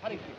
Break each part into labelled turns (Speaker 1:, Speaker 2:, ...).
Speaker 1: Hurry, please.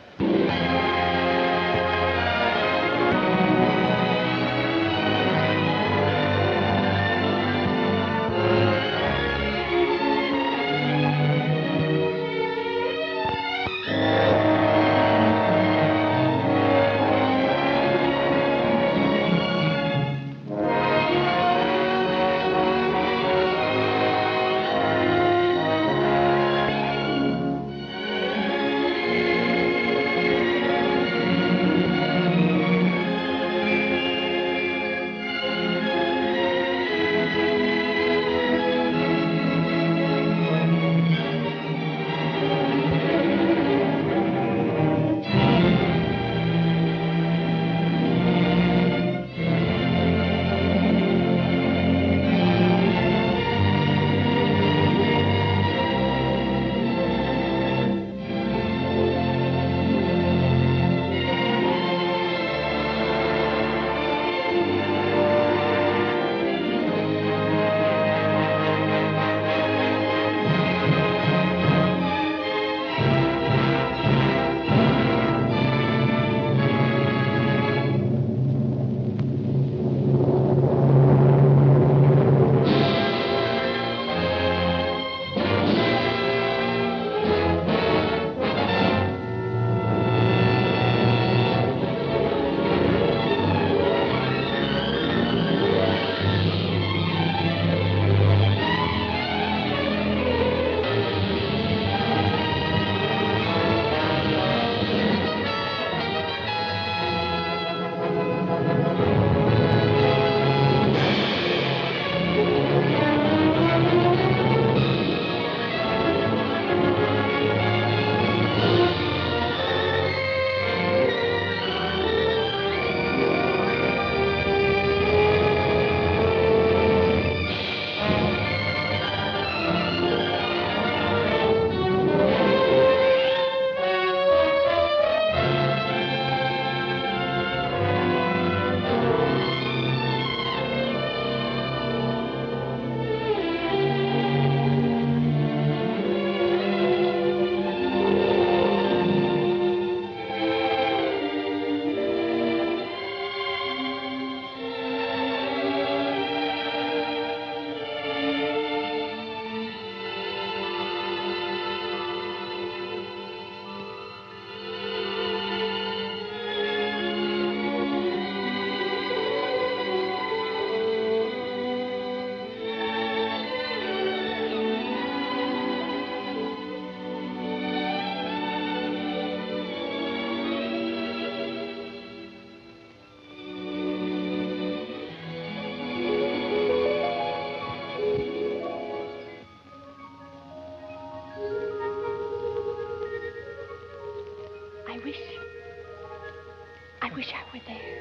Speaker 2: I wish I were there.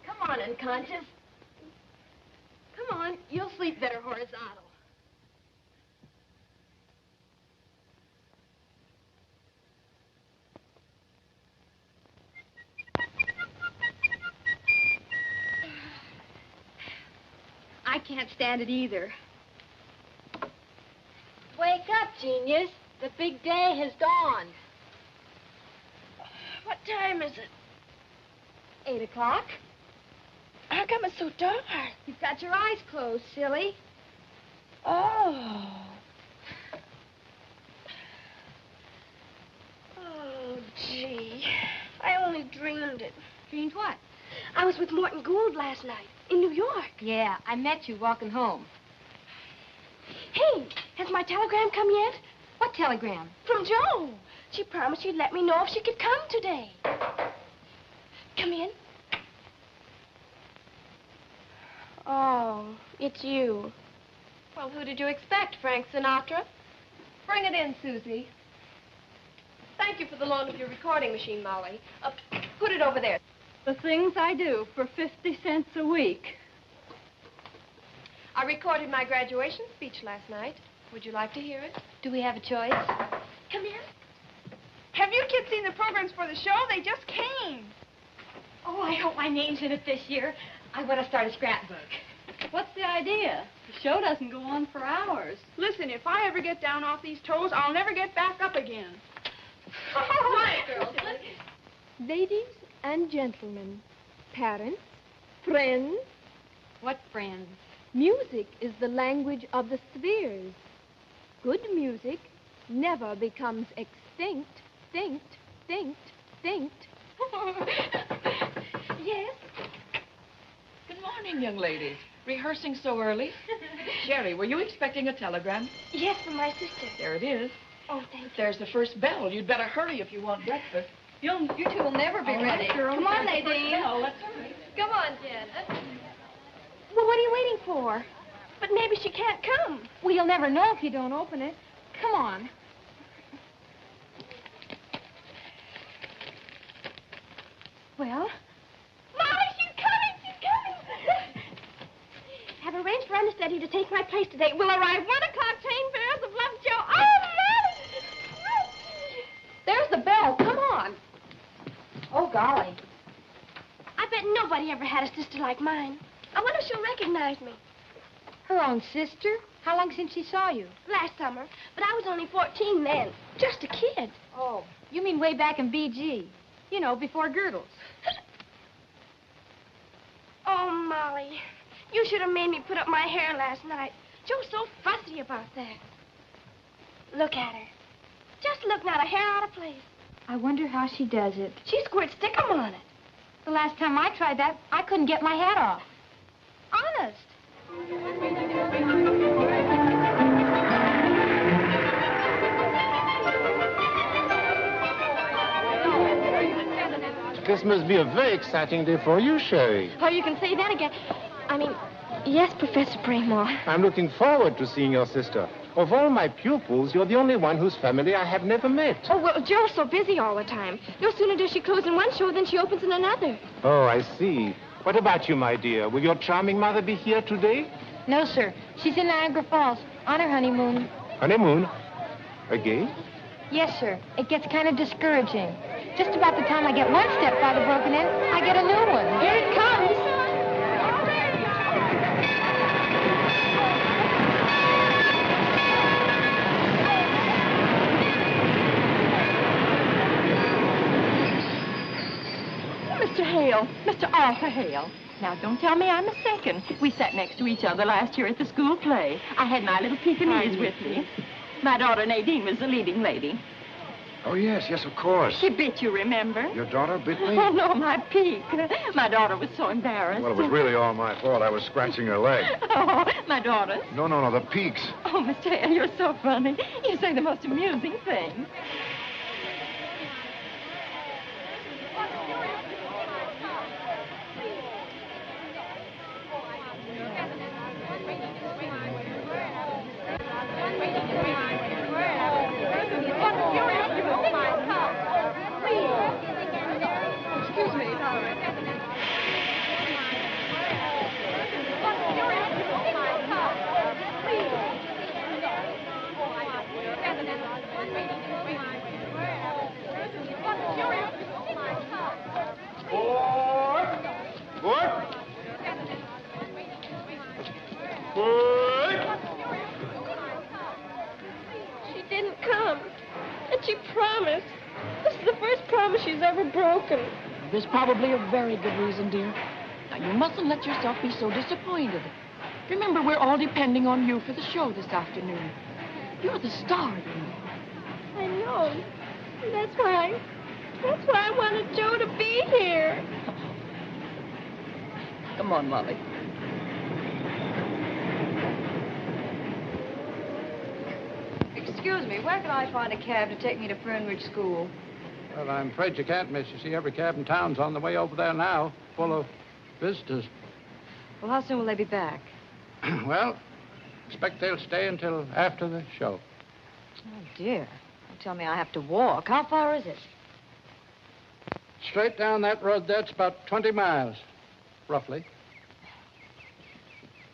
Speaker 1: Come on, unconscious. Come on, you'll sleep better horizontal. I can't stand it either. Wake up, genius. The big day has dawned.
Speaker 3: What time is it?
Speaker 1: 8 o'clock.
Speaker 3: How come it's so dark?
Speaker 1: You've got your eyes closed, silly.
Speaker 3: Oh. Oh, gee. I only dreamed it.
Speaker 1: Dreamed what?
Speaker 3: I was with Morton Gould last night in New York.
Speaker 1: Yeah, I met you walking home.
Speaker 3: Hey, has my telegram come yet?
Speaker 1: What telegram?
Speaker 3: From Jo. She promised she'd let me know if she could come today. Come in. Oh, it's you.
Speaker 1: Well, who did you expect, Frank Sinatra? Bring it in, Susie. Thank you for the loan of your recording machine, Molly. Put it over there.
Speaker 4: The things I do for 50 cents a week.
Speaker 1: I recorded my graduation speech last night. Would you like to hear it? Do we have a choice?
Speaker 3: Come here.
Speaker 5: Have you kids seen the programs for the show? They just came.
Speaker 1: Oh, I hope my name's in it this year. I want to start a scrapbook.
Speaker 4: What's the idea? The show doesn't go on for hours.
Speaker 5: Listen, if I ever get down off these toes, I'll never get back up again.
Speaker 1: Quiet, girls.
Speaker 2: Ladies and gentlemen, parents, friends,
Speaker 1: What friends?
Speaker 2: music is the language of the spheres. Good music never becomes extinct, extinct.
Speaker 1: Yes?
Speaker 6: Good morning, young ladies. Rehearsing so early? Sherry, were you expecting a telegram?
Speaker 3: Yes, from my sister.
Speaker 6: There it is.
Speaker 3: Oh, thank you.
Speaker 6: There's the first bell. You'd better hurry if you want breakfast.
Speaker 4: You two will never be
Speaker 6: All
Speaker 4: ready.
Speaker 6: right, girls.
Speaker 1: Come on,
Speaker 6: There's the first
Speaker 1: Nadine.
Speaker 6: bell. Let's hurry.
Speaker 1: Come on, Janet.
Speaker 3: Well, what are you waiting for? But maybe she can't come.
Speaker 1: Well, you'll never know if you don't open it. Come on. Well?
Speaker 3: Molly, she's coming! She's coming! Have arranged for understudy to take my place today. We'll arrive 1 o'clock, train bearers of Love Joe. Oh, Molly!
Speaker 1: There's the bell. Come on. Oh, golly.
Speaker 3: I bet nobody ever had a sister like mine. I wonder if she'll recognize me.
Speaker 1: Her own sister? How long since she saw you?
Speaker 3: Last summer, but I was only 14 then. Just a kid.
Speaker 1: Oh, you mean way back in BG. You know, before girdles.
Speaker 3: Oh, Molly, you should have made me put up my hair last night. Joe's so fussy about that. Look at her. Just look, not a hair out of place.
Speaker 1: I wonder how she does it.
Speaker 3: She squirts stickum on it.
Speaker 1: The last time I tried that, I couldn't get my hat off. Honest.
Speaker 7: This must be a very exciting day for you, Sherry.
Speaker 3: Oh, you can say that again. I mean, yes, Professor Braymore.
Speaker 7: I'm looking forward to seeing your sister. Of all my pupils, you're the only one whose family I have never met.
Speaker 3: Oh, well, Joe's so busy all the time. No sooner does she close in one show than she opens in another.
Speaker 7: Oh, I see. What about you, my dear? Will your charming mother be here today?
Speaker 1: No, sir. She's in Niagara Falls on her honeymoon.
Speaker 7: Honeymoon? Again?
Speaker 1: Yes, sir. It gets kind of discouraging. Just about the time I get one stepfather broken in, I get a new one. Here it comes.
Speaker 8: Mr. Hale, Mr. Arthur Hale. Now, don't tell me I'm a second. We sat next to each other last year at the school play. I had my little Pekingese with me. My daughter Nadine was the leading lady.
Speaker 9: Oh, yes, of course.
Speaker 8: She bit you, remember?
Speaker 9: Your daughter bit me?
Speaker 8: Oh, no, my peak. My daughter was so embarrassed.
Speaker 9: Well, it was really all my fault. I was scratching her leg.
Speaker 8: Oh, my daughter.
Speaker 9: No, the peaks.
Speaker 8: Oh, Mr. Hale, you're so funny. You say the most amusing things.
Speaker 3: promise she's ever broken.
Speaker 6: There's probably a very good reason, dear. Now, you mustn't let yourself be so disappointed. Remember, we're all depending on you for the show this afternoon. You're the star, you know.
Speaker 3: I know. That's why I wanted Joe to be here.
Speaker 6: Come on, Molly.
Speaker 10: Excuse me, where can I find a cab to take me to Fernridge School?
Speaker 11: Well, I'm afraid you can't, miss. You see, every cab in town's on the way over there now, full of visitors.
Speaker 10: Well, how soon will they be back?
Speaker 11: Well, expect they'll stay until after the show.
Speaker 10: Oh, dear. Don't tell me I have to walk. How far is it?
Speaker 11: Straight down that road there, it's about 20 miles, roughly.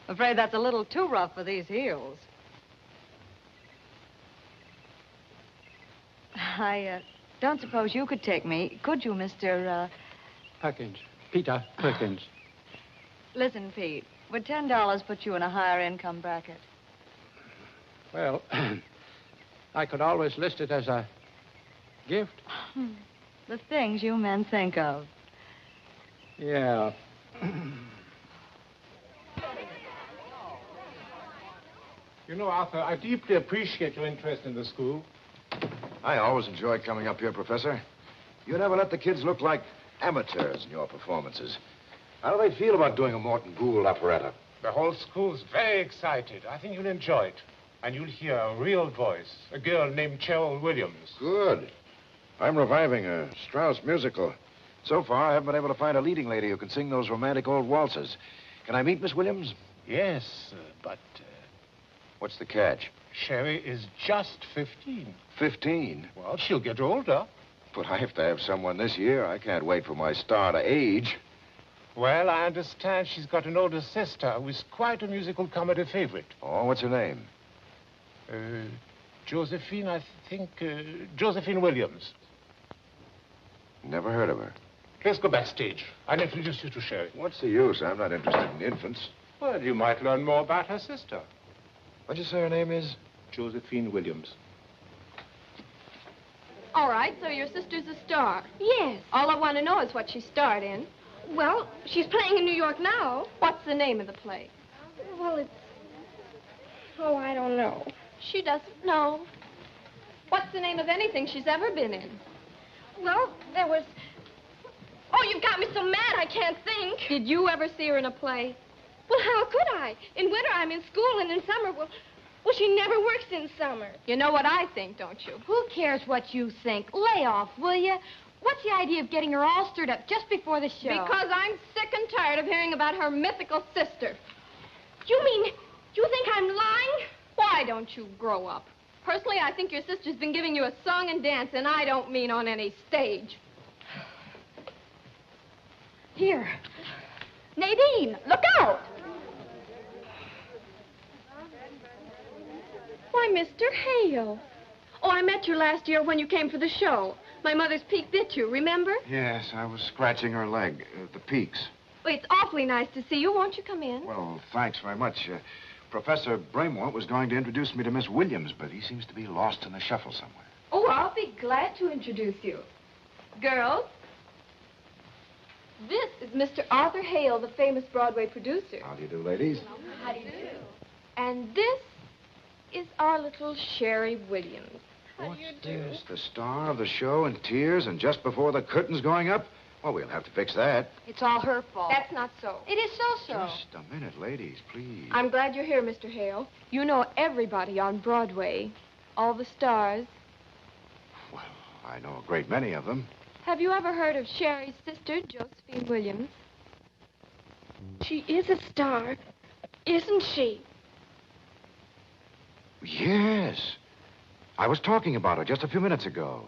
Speaker 10: I'm afraid that's a little too rough for these heels. I don't suppose you could take me, could you, Mr.
Speaker 11: Perkins. Peter Perkins.
Speaker 10: Listen, Pete, would $10 put you in a higher income bracket?
Speaker 11: Well, I could always list it as a gift.
Speaker 10: The things you men think of.
Speaker 11: Yeah.
Speaker 7: You know, Arthur, I deeply appreciate your interest in the school.
Speaker 9: I always enjoy coming up here, Professor. You never let the kids look like amateurs in your performances. How do they feel about doing a Morton Gould operetta?
Speaker 7: The whole school's very excited. I think you'll enjoy it. And you'll hear a real voice, a girl named Cheryl Williams.
Speaker 9: Good. I'm reviving a Strauss musical. So far, I haven't been able to find a leading lady who can sing those romantic old waltzes. Can I meet Miss Williams?
Speaker 7: Yes, but
Speaker 9: What's the catch?
Speaker 7: Sherry is just 15.
Speaker 9: 15?
Speaker 7: Well, she'll get older.
Speaker 9: But I have to have someone this year. I can't wait for my star to age.
Speaker 7: Well, I understand she's got an older sister who's quite a musical comedy favorite.
Speaker 9: Oh, what's her name?
Speaker 7: Josephine, I think, Josephine Williams.
Speaker 9: Never heard of her.
Speaker 7: Let's go backstage. I'll introduce you to Sherry.
Speaker 9: What's the use? I'm not interested in infants.
Speaker 7: Well, you might learn more about her sister.
Speaker 9: What'd you say her name is?
Speaker 7: Josephine Williams.
Speaker 2: All right, so your sister's a star.
Speaker 3: Yes.
Speaker 2: All I want to know is what she starred in.
Speaker 3: Well, she's playing in New York now.
Speaker 2: What's the name of the play?
Speaker 3: Well, it's... Oh, I don't know.
Speaker 2: She doesn't know. What's the name of anything she's ever been in?
Speaker 3: Well, there was... Oh, you've got me so mad I can't think.
Speaker 2: Did you ever see her in a play?
Speaker 3: Well, how could I? In winter, I'm in school, and in summer, well, she never works in summer.
Speaker 2: You know what I think, don't you?
Speaker 12: Who cares what you think? Lay off, will you? What's the idea of getting her all stirred up just before the show?
Speaker 2: Because I'm sick and tired of hearing about her mythical sister.
Speaker 3: You mean you think I'm lying?
Speaker 2: Why don't you grow up? Personally, I think your sister's been giving you a song and dance, and I don't mean on any stage.
Speaker 3: Here. Nadine, look out! Why, Mr. Hale. Oh, I met you last year when you came for the show. My mother's peak bit you, remember?
Speaker 9: Yes, I was scratching her leg, the peaks.
Speaker 3: Well, it's awfully nice to see you. Won't you come in?
Speaker 9: Well, thanks very much. Professor Braymore was going to introduce me to Miss Williams, but he seems to be lost in the shuffle somewhere.
Speaker 2: Oh, I'll be glad to introduce you. Girls, this is Mr. Arthur Hale, the famous Broadway producer.
Speaker 9: How do you do, ladies?
Speaker 2: How do you do? And this is our little Sherry Williams.
Speaker 9: What's this? The star of the show in tears and just before the curtain's going up? Well, we'll have to fix that.
Speaker 12: It's all her fault.
Speaker 2: That's not so.
Speaker 12: It is so.
Speaker 9: Just a minute, ladies, please.
Speaker 2: I'm glad you're here, Mr. Hale. You know everybody on Broadway, all the stars.
Speaker 9: Well, I know a great many of them.
Speaker 2: Have you ever heard of Sherry's sister, Josephine Williams?
Speaker 3: She is a star, isn't she?
Speaker 9: Yes. I was talking about her just a few minutes ago.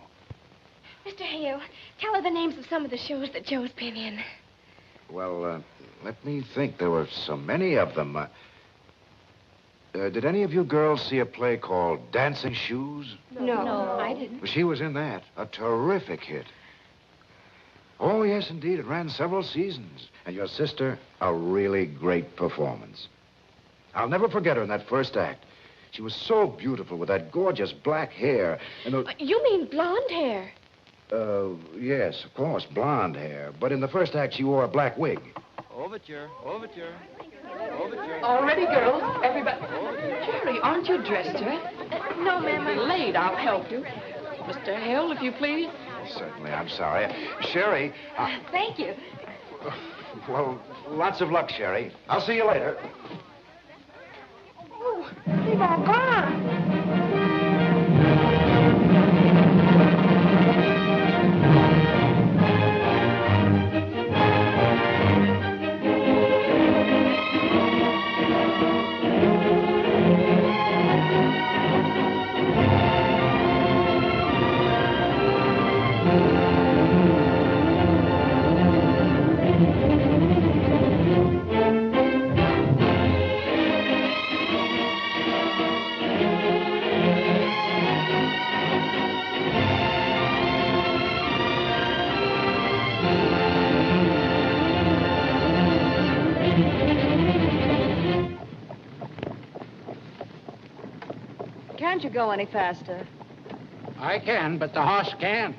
Speaker 3: Mr. Hale, tell her the names of some of the shows that Joe's been in.
Speaker 9: Well, let me think. There were so many of them. Did any of you girls see a play called Dancing Shoes?
Speaker 3: No, I didn't.
Speaker 9: Well, she was in that. A terrific hit. Oh, yes, indeed. It ran several seasons. And your sister, a really great performance. I'll never forget her in that first act. She was so beautiful with that gorgeous black hair and those...
Speaker 3: You mean blonde hair?
Speaker 9: Yes, of course, blonde hair. But in the first act, she wore a black wig.
Speaker 13: Overture, overture, overture.
Speaker 6: All ready, girls? Everybody. Jerry, aren't you dressed yet?
Speaker 3: No, ma'am.
Speaker 6: You're late. I'll help you. Mr. Hale, if you please.
Speaker 9: Certainly, I'm sorry. Sherry,
Speaker 3: Thank you.
Speaker 9: well, lots of luck, Sherry. I'll see you later.
Speaker 3: Oh, they've all gone.
Speaker 10: Can't you go any faster?
Speaker 11: I can, but the horse can't.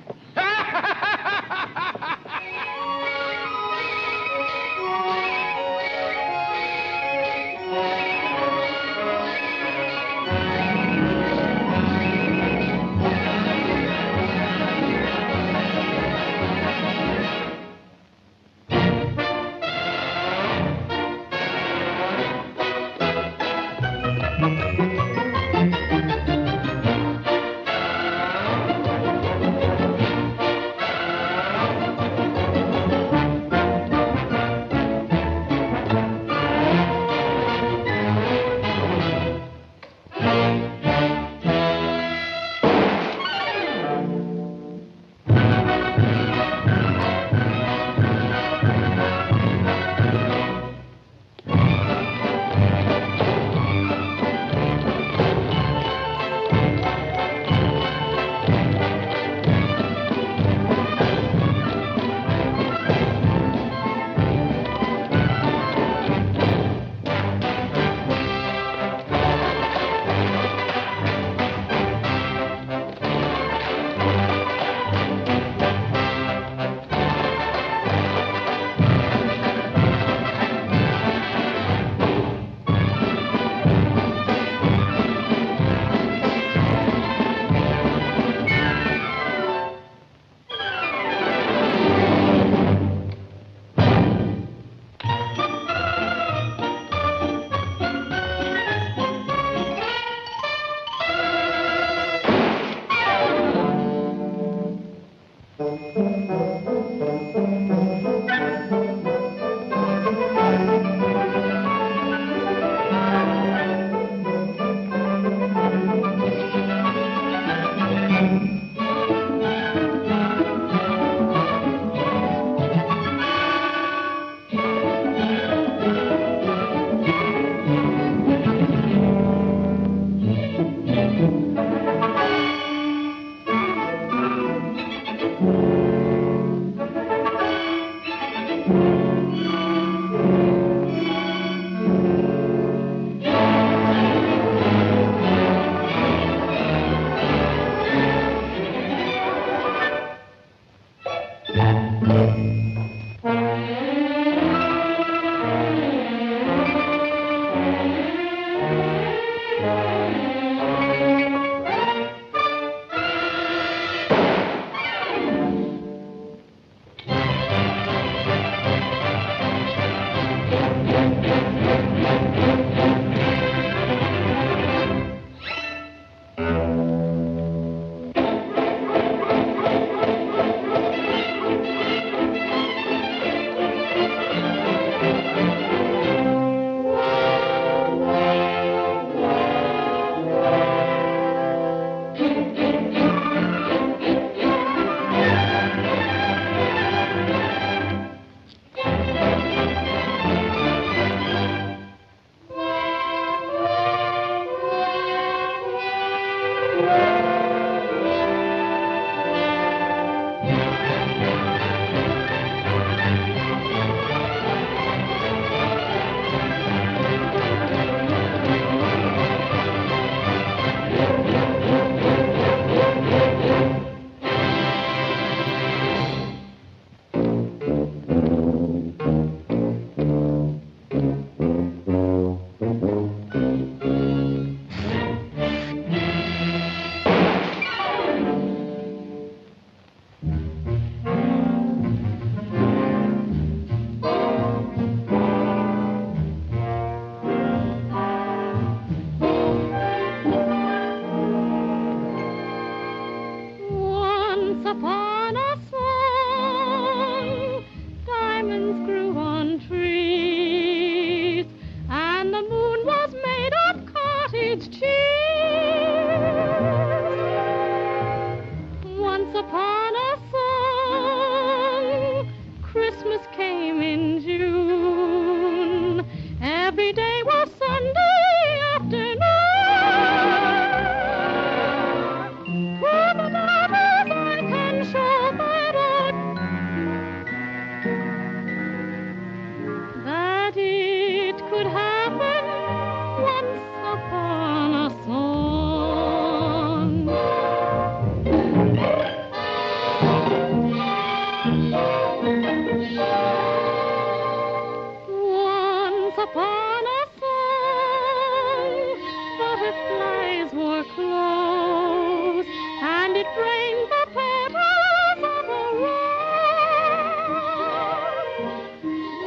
Speaker 14: its cheer. Once upon a song, Christmas came in June. Every day was Sunday afternoon. To the daughters I can show that it could happen once upon a song. Once upon a song, butterflies were close, and it rained the petals of a rose.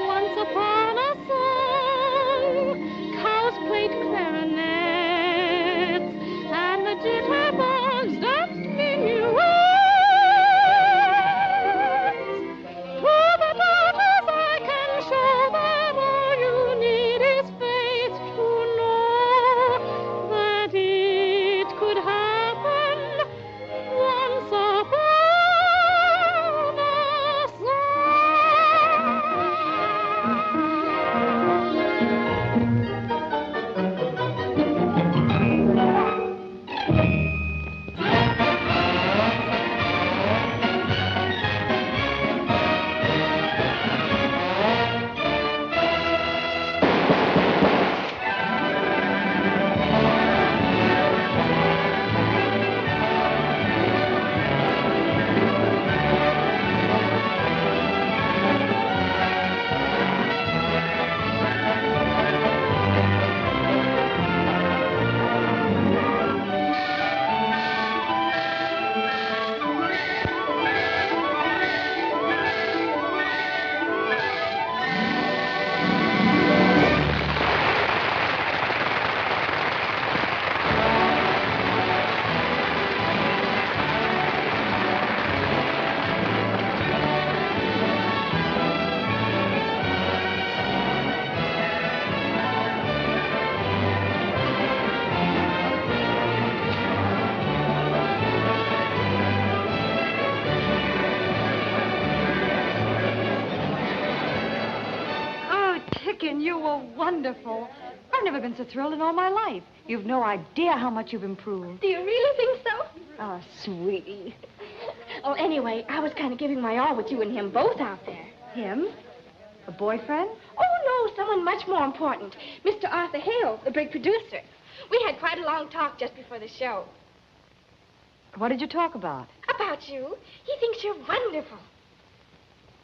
Speaker 14: Once upon a song, cows played clarinets, and the jitterbugs danced minuets. To the daughters I can show that all you need is faith to know that it could happen once upon a
Speaker 10: You were wonderful. I've never been so thrilled in all my life. You've no idea how much you've improved.
Speaker 3: Do you really think so?
Speaker 10: Oh, sweetie.
Speaker 3: Oh, anyway, I was kind of giving my all with you and him both out there.
Speaker 10: Him? A boyfriend?
Speaker 3: Oh, no, someone much more important. Mr. Arthur Hale, the big producer. We had quite a long talk just before the show.
Speaker 10: What did you talk about?
Speaker 3: About you. He thinks you're wonderful.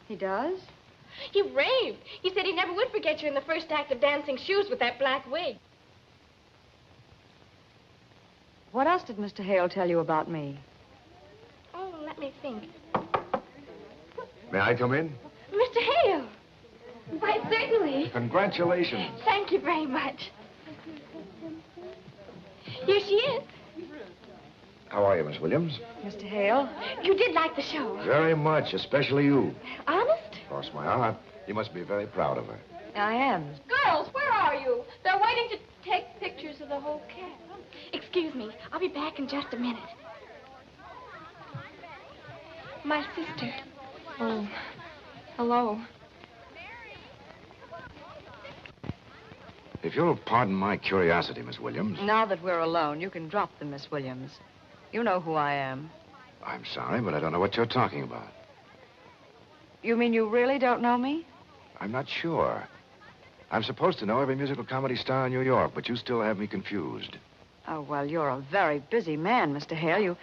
Speaker 10: He does?
Speaker 3: He raved. He said he never would forget you in the first act of Dancing Shoes with that black wig.
Speaker 10: What else did Mr. Hale tell you about me?
Speaker 3: Oh, let me think.
Speaker 9: May I come in?
Speaker 3: Mr. Hale. Why, certainly.
Speaker 9: Congratulations.
Speaker 3: Thank you very much. Here she is.
Speaker 9: How are you, Miss Williams?
Speaker 10: Mr. Hale?
Speaker 3: You did like the show.
Speaker 9: Very much, especially you.
Speaker 3: Honest?
Speaker 9: Cross my heart. You must be very proud of her.
Speaker 10: I am.
Speaker 1: Girls, where are you? They're waiting to take pictures of the whole cast.
Speaker 3: Excuse me. I'll be back in just a minute. My sister.
Speaker 2: Oh, hello.
Speaker 9: If you'll pardon my curiosity, Miss Williams.
Speaker 10: Now that we're alone, you can drop them, Miss Williams. You know who I am.
Speaker 9: I'm sorry, but I don't know what you're talking about.
Speaker 10: You mean you really don't know me?
Speaker 9: I'm not sure. I'm supposed to know every musical comedy star in New York, but you still have me confused.
Speaker 10: Oh, well, you're a very busy man, Mr. Hale. You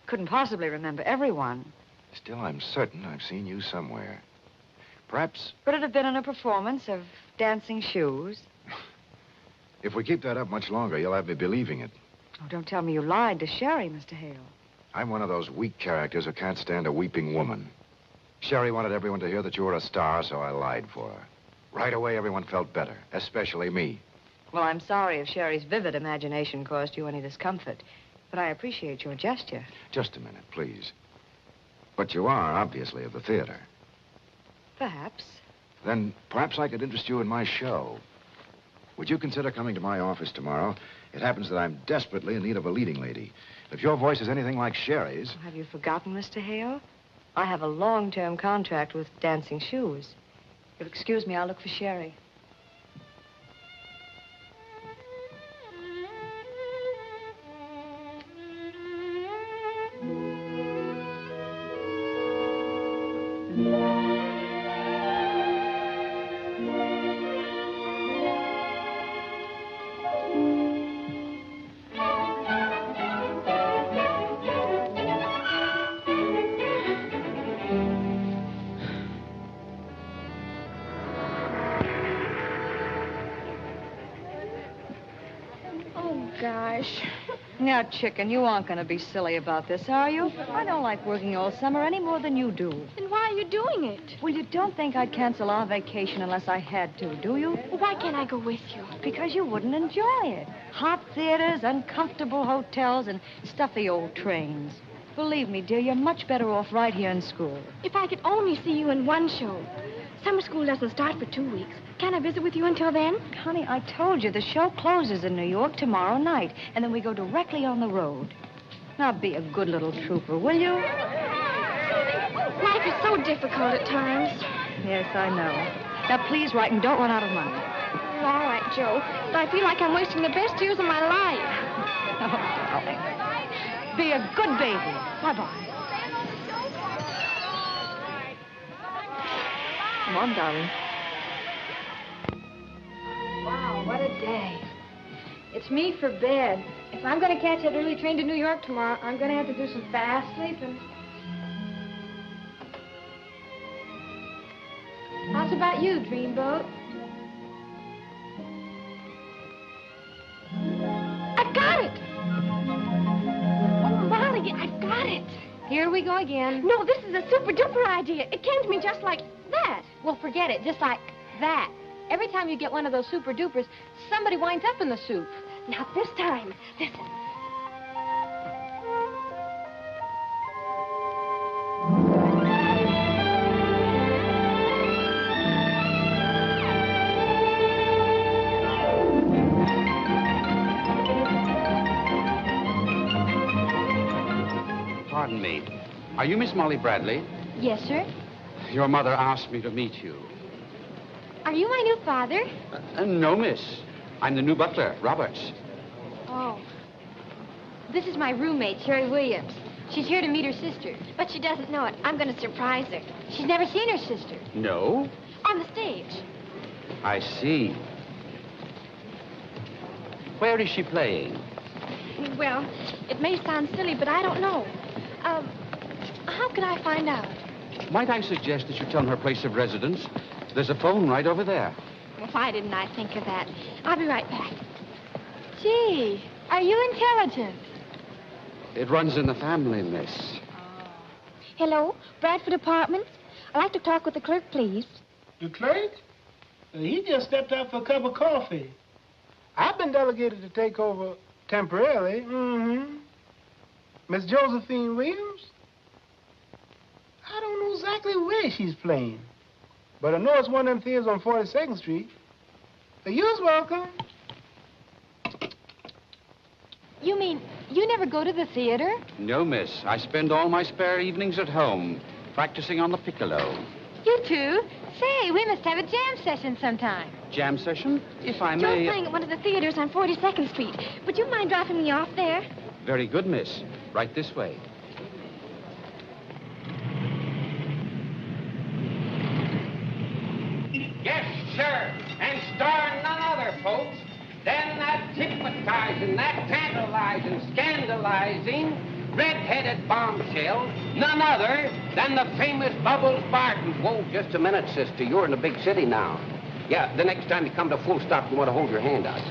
Speaker 10: couldn't possibly remember everyone.
Speaker 9: Still, I'm certain I've seen you somewhere. Perhaps...
Speaker 10: Could it have been in a performance of Dancing Shoes?
Speaker 9: If we keep that up much longer, you'll have me believing it.
Speaker 10: Oh, don't tell me you lied to Sherry, Mr. Hale.
Speaker 9: I'm one of those weak characters who can't stand a weeping woman. Sherry wanted everyone to hear that you were a star, so I lied for her. Right away, everyone felt better, especially me.
Speaker 10: Well, I'm sorry if Sherry's vivid imagination caused you any discomfort, but I appreciate your gesture.
Speaker 9: Just a minute, please. But you are, obviously, of the theater.
Speaker 10: Perhaps.
Speaker 9: Then perhaps I could interest you in my show. Would you consider coming to my office tomorrow It happens that I'm desperately in need of a leading lady. If your voice is anything like Sherry's...
Speaker 10: Have you forgotten, Mr. Hale? I have a long-term contract with Dancing Shoes. If you'll excuse me, I'll look for Sherry. Now, Chicken, you aren't going to be silly about this, are you? I don't like working all summer any more than you do.
Speaker 3: Then why are you doing it?
Speaker 10: Well, you don't think I'd cancel our vacation unless I had to, do you?
Speaker 3: Well, why can't I go with you?
Speaker 10: Because you wouldn't enjoy it. Hot theaters, uncomfortable hotels, and stuffy old trains. Believe me, dear, you're much better off right here in school.
Speaker 3: If I could only see you in one show. Summer school doesn't start for 2 weeks. Can I visit with you until then?
Speaker 10: Honey, I told you the show closes in New York tomorrow night, and then we go directly on the road. Now, be a good little trooper, will you?
Speaker 3: Life is so difficult at times.
Speaker 10: Yes, I know. Now, please write and don't run out of money.
Speaker 3: Oh, all right, Joe. But I feel like I'm wasting the best years of my life.
Speaker 10: Oh, be a good baby. Bye-bye. Come on, darling.
Speaker 12: Wow, what a day. It's me for bed. If I'm going to catch that early train to New York tomorrow, I'm going to have to do some fast sleeping. How's about you, Dreamboat?
Speaker 3: I've got it! Oh, Molly, I've got it.
Speaker 12: Here we go again.
Speaker 3: No, this is a super-duper idea. It came to me just like that.
Speaker 12: Well, forget it, just like that. Every time you get one of those super-dupers, somebody winds up in the soup.
Speaker 3: Now, this time, listen.
Speaker 11: Pardon me. Are you Miss Molly Bradley?
Speaker 12: Yes, sir.
Speaker 11: Your mother asked me to meet you.
Speaker 12: Are you my new father?
Speaker 11: No, miss. I'm the new butler, Roberts.
Speaker 12: Oh. This is my roommate, Sherry Williams. She's here to meet her sister.
Speaker 3: But she doesn't know it. I'm going to surprise her.
Speaker 12: She's never seen her sister.
Speaker 11: No?
Speaker 3: On the stage.
Speaker 11: I see. Where is she playing?
Speaker 3: Well, it may sound silly, but I don't know. How can I find out?
Speaker 11: Might I suggest that you tell her place of residence? There's a phone right over there.
Speaker 3: Well, why didn't I think of that? I'll be right back.
Speaker 12: Gee, are you intelligent?
Speaker 11: It runs in the family, miss.
Speaker 3: Hello, Bradford Apartments. I'd like to talk with the clerk, please.
Speaker 15: The clerk? He just stepped out for a cup of coffee. I've been delegated to take over temporarily. Mm-hmm. Miss Josephine Williams? I don't know exactly where she's playing. But I know it's one of them theaters on 42nd Street. You're welcome.
Speaker 12: You mean you never go to the theater?
Speaker 11: No, miss. I spend all my spare evenings at home, practicing on the piccolo.
Speaker 12: You too? Say, we must have a jam session sometime.
Speaker 11: Jam session? If I
Speaker 3: Joe's
Speaker 11: may...
Speaker 3: playing at one of the theaters on 42nd Street. Would you mind dropping me off there?
Speaker 11: Very good, miss. Right this way.
Speaker 16: Yes, sir. And starring none other, folks, than that hypnotizing, that tantalizing, scandalizing, red-headed bombshell, none other than the famous Bubbles Barton. Whoa, just a minute, sister. You're in a big city now. Yeah, the next time you come to full stop, you want to hold your hand out.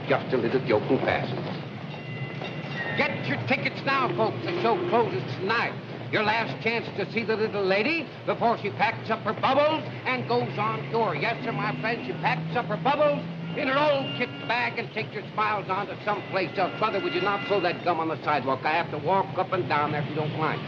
Speaker 16: Just a little joke and pass it. Get your tickets now, folks. The show closes tonight. Your last chance to see the little lady before she packs up her bubbles and goes on tour. Yes, sir, my friend, she packs up her bubbles in her old kit bag and takes your smiles on to someplace else. Brother, would you not throw that gum on the sidewalk? I have to walk up and down there if you don't mind.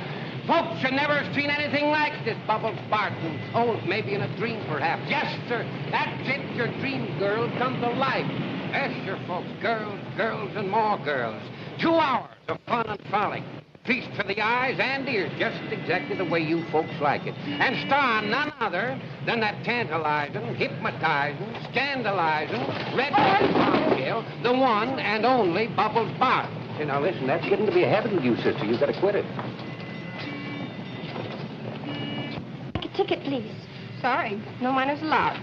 Speaker 16: Folks, you never seen anything like this, Bubbles Barton. Oh, maybe in a dream, perhaps. Yes, sir, that's it. Your dream girl come to life. Yes, sure, folks. Girls, girls, and more girls. 2 hours of fun and frolic. Feast for the eyes and ears, just exactly the way you folks like it. And starring none other than that tantalizing, hypnotizing, scandalizing, red-headed bombshell, the one and only Bubbles Bart. Hey, now listen, that's getting to be a habit with you, sister. You gotta quit it.
Speaker 3: A ticket, please.
Speaker 1: Sorry, no minors allowed.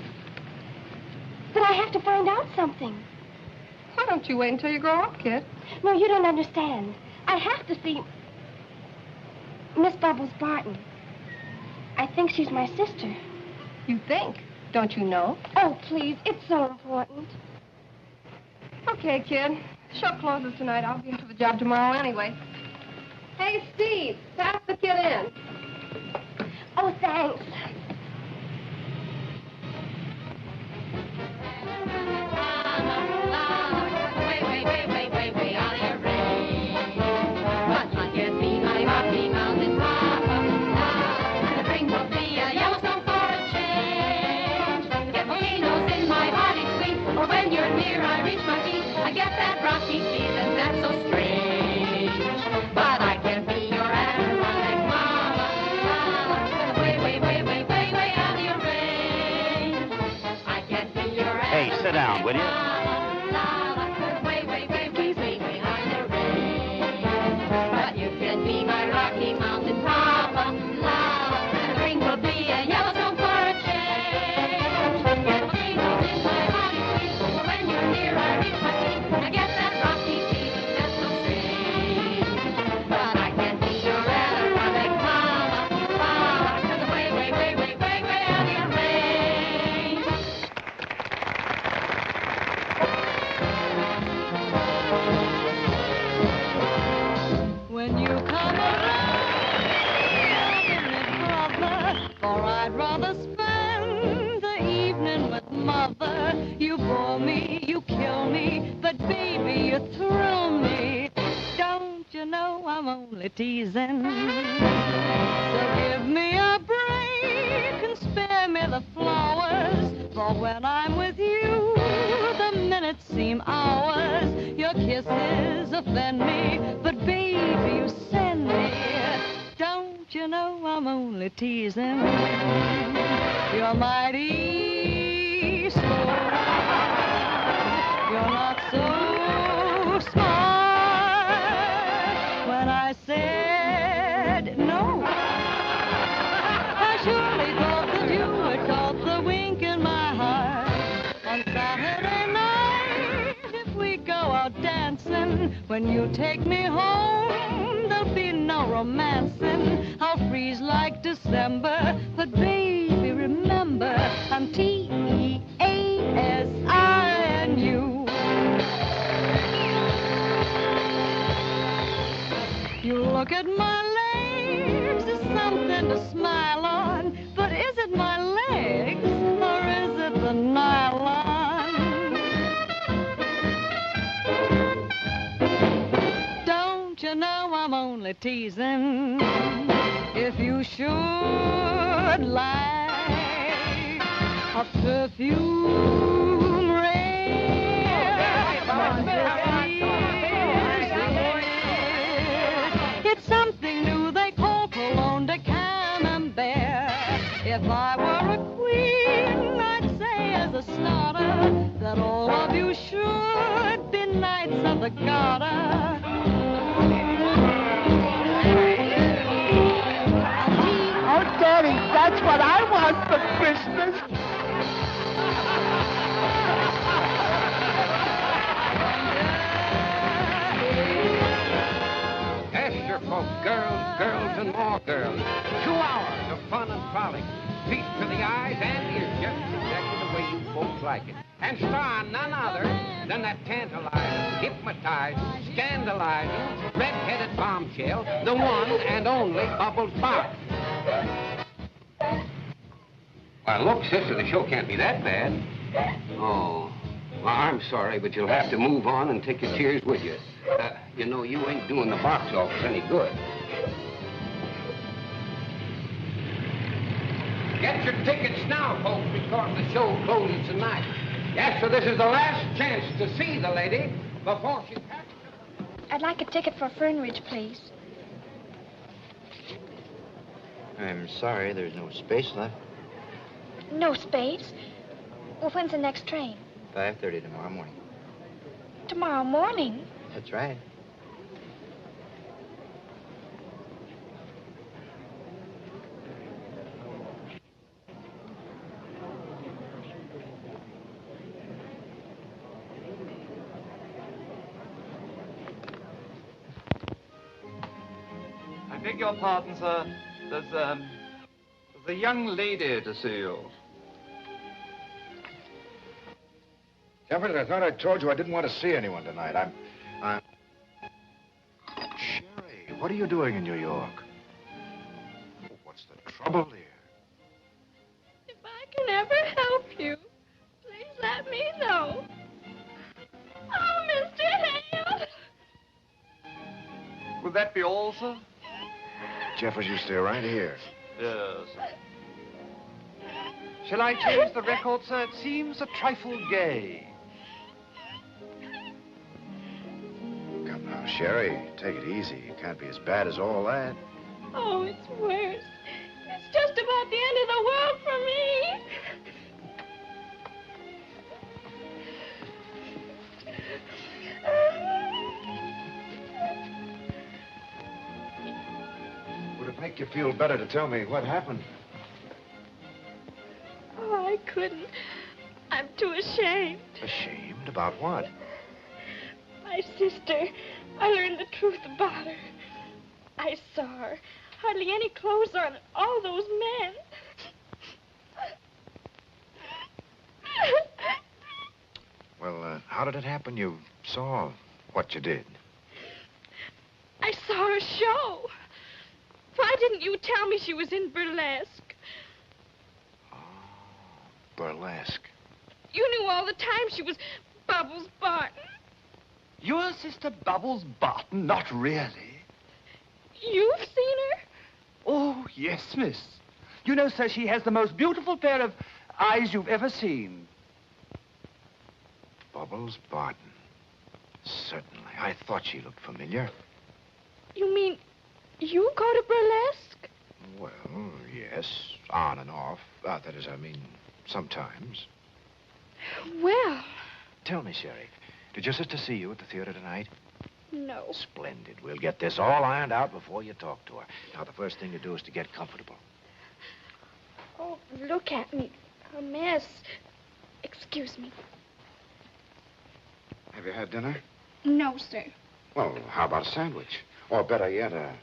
Speaker 3: But I have to find out something.
Speaker 1: Why don't you wait until you grow up, kid?
Speaker 3: No, you don't understand. I have to see Miss Bubbles Barton. I think she's my sister.
Speaker 1: You think? Don't you know?
Speaker 3: Oh, please, it's so important.
Speaker 1: Okay, kid. Show closes tonight. I'll be into the job tomorrow anyway. Hey, Steve, pass the kid in.
Speaker 3: Oh, thanks.
Speaker 14: I get that rocky feeling that's so strange. But I can't be your aerobatic mama. Way, way, way, way, way, way out of your range. I can't be your
Speaker 17: Hey, sit down, will you?
Speaker 14: Way, way, way, way, way, way out of your range. But you can be my Rocky Mountain papa. The ring will be a Yellowstone for a change. Get potatoes in my body, sweet. For when you're near, I reach my teeth. I get that rocky feeling that's so strange. But I can't be your aerobatic mama. Way, way, way, way, way, way out of your range.
Speaker 8: When you come around, brother, for I'd rather spend the evening with mother. You bore me, you kill me, but baby, you thrill me. Don't you know I'm only teasing? So give me a break and spare me the flowers, for when I'm with you, the minutes seem hours. Your kisses offend me, but baby, you send me. Don't you know I'm only teasing? You're mighty slow. You're not so smart. When I said no, I surely thought that you had caught the wink in my heart. On Saturday night, if we go out dancing, when you take me home, there'll be no romancing. I'll freeze like December, but baby, remember, I'm T-E-A-S-I-N-U. You look at my legs, it's something to smile on, but is it my legs, or is it the nylon? Don't you know I'm only teasing? If you should like a perfume it's something new they call cologne de camembert. If I were a queen, I'd say as a starter that all of you should be knights of the garter.
Speaker 15: Oh, Daddy, that's what I want for Christmas.
Speaker 16: Yes, sure, folks. Girls, girls, and more girls. 2 hours of fun and frolic. Feast for the eyes and ears, just exactly the way you folks like it. And starring none other than that tantalizing, hypnotizing, scandalizing, red-headed bombshell, the one and only Bubbles Bart. Well, look, sister, the show can't be that bad. Oh, well, I'm sorry, but you'll have to move on and take your tears with you. You know, you ain't doing the box office any good. Get your tickets now, folks, because the show closes tonight. Yes, so this is the last chance to see the lady before she catches.
Speaker 3: I'd like a ticket for Fernridge, please.
Speaker 9: I'm sorry, there's no space left.
Speaker 3: No space? Well, when's the next train?
Speaker 9: 5:30 tomorrow morning.
Speaker 3: Tomorrow morning?
Speaker 9: That's right.
Speaker 13: I beg your pardon, sir. There's a young lady to see you.
Speaker 9: Jeffers, I thought I told you I didn't want to see anyone tonight. I'm... Sherry, what are you doing in New York? Oh, what's the trouble here?
Speaker 3: If I can ever help you, please let me know. Oh, Mr. Hale!
Speaker 13: Would that be all, sir?
Speaker 9: Jeffers, you stay right here.
Speaker 13: Yes. Shall I change the record, sir? It seems a trifle gay.
Speaker 9: Come now, Sherry, take it easy. It can't be as bad as all that.
Speaker 3: Oh, it's worse. It's just about the end of the world for me.
Speaker 9: Would it make you feel better to tell me what happened?
Speaker 3: Oh, I couldn't. I'm too ashamed.
Speaker 9: Ashamed? About what?
Speaker 3: My sister, I learned the truth about her. I saw her. Hardly any clothes on, all those men.
Speaker 9: Well, how did it happen? You saw what you did.
Speaker 3: I saw her show. Why didn't you tell me she was in burlesque?
Speaker 9: Burlesque.
Speaker 3: You knew all the time she was Bubbles Barton.
Speaker 13: Your sister Bubbles Barton? Not really.
Speaker 3: You've seen her?
Speaker 13: Oh, yes, miss. You know, sir, she has the most beautiful pair of eyes you've ever seen.
Speaker 9: Bubbles Barton. Certainly. I thought she looked familiar.
Speaker 3: You mean you go to burlesque?
Speaker 9: Well, yes, on and off. That is, I mean, sometimes.
Speaker 3: Well...
Speaker 9: Tell me, Sherry, did your sister see you at the theater tonight?
Speaker 3: No.
Speaker 9: Splendid. We'll get this all ironed out before you talk to her. Now, the first thing to do is to get comfortable.
Speaker 3: Oh, look at me. A mess. Excuse me.
Speaker 9: Have you had dinner?
Speaker 3: No, sir.
Speaker 9: Well, how about a sandwich? Or better yet, a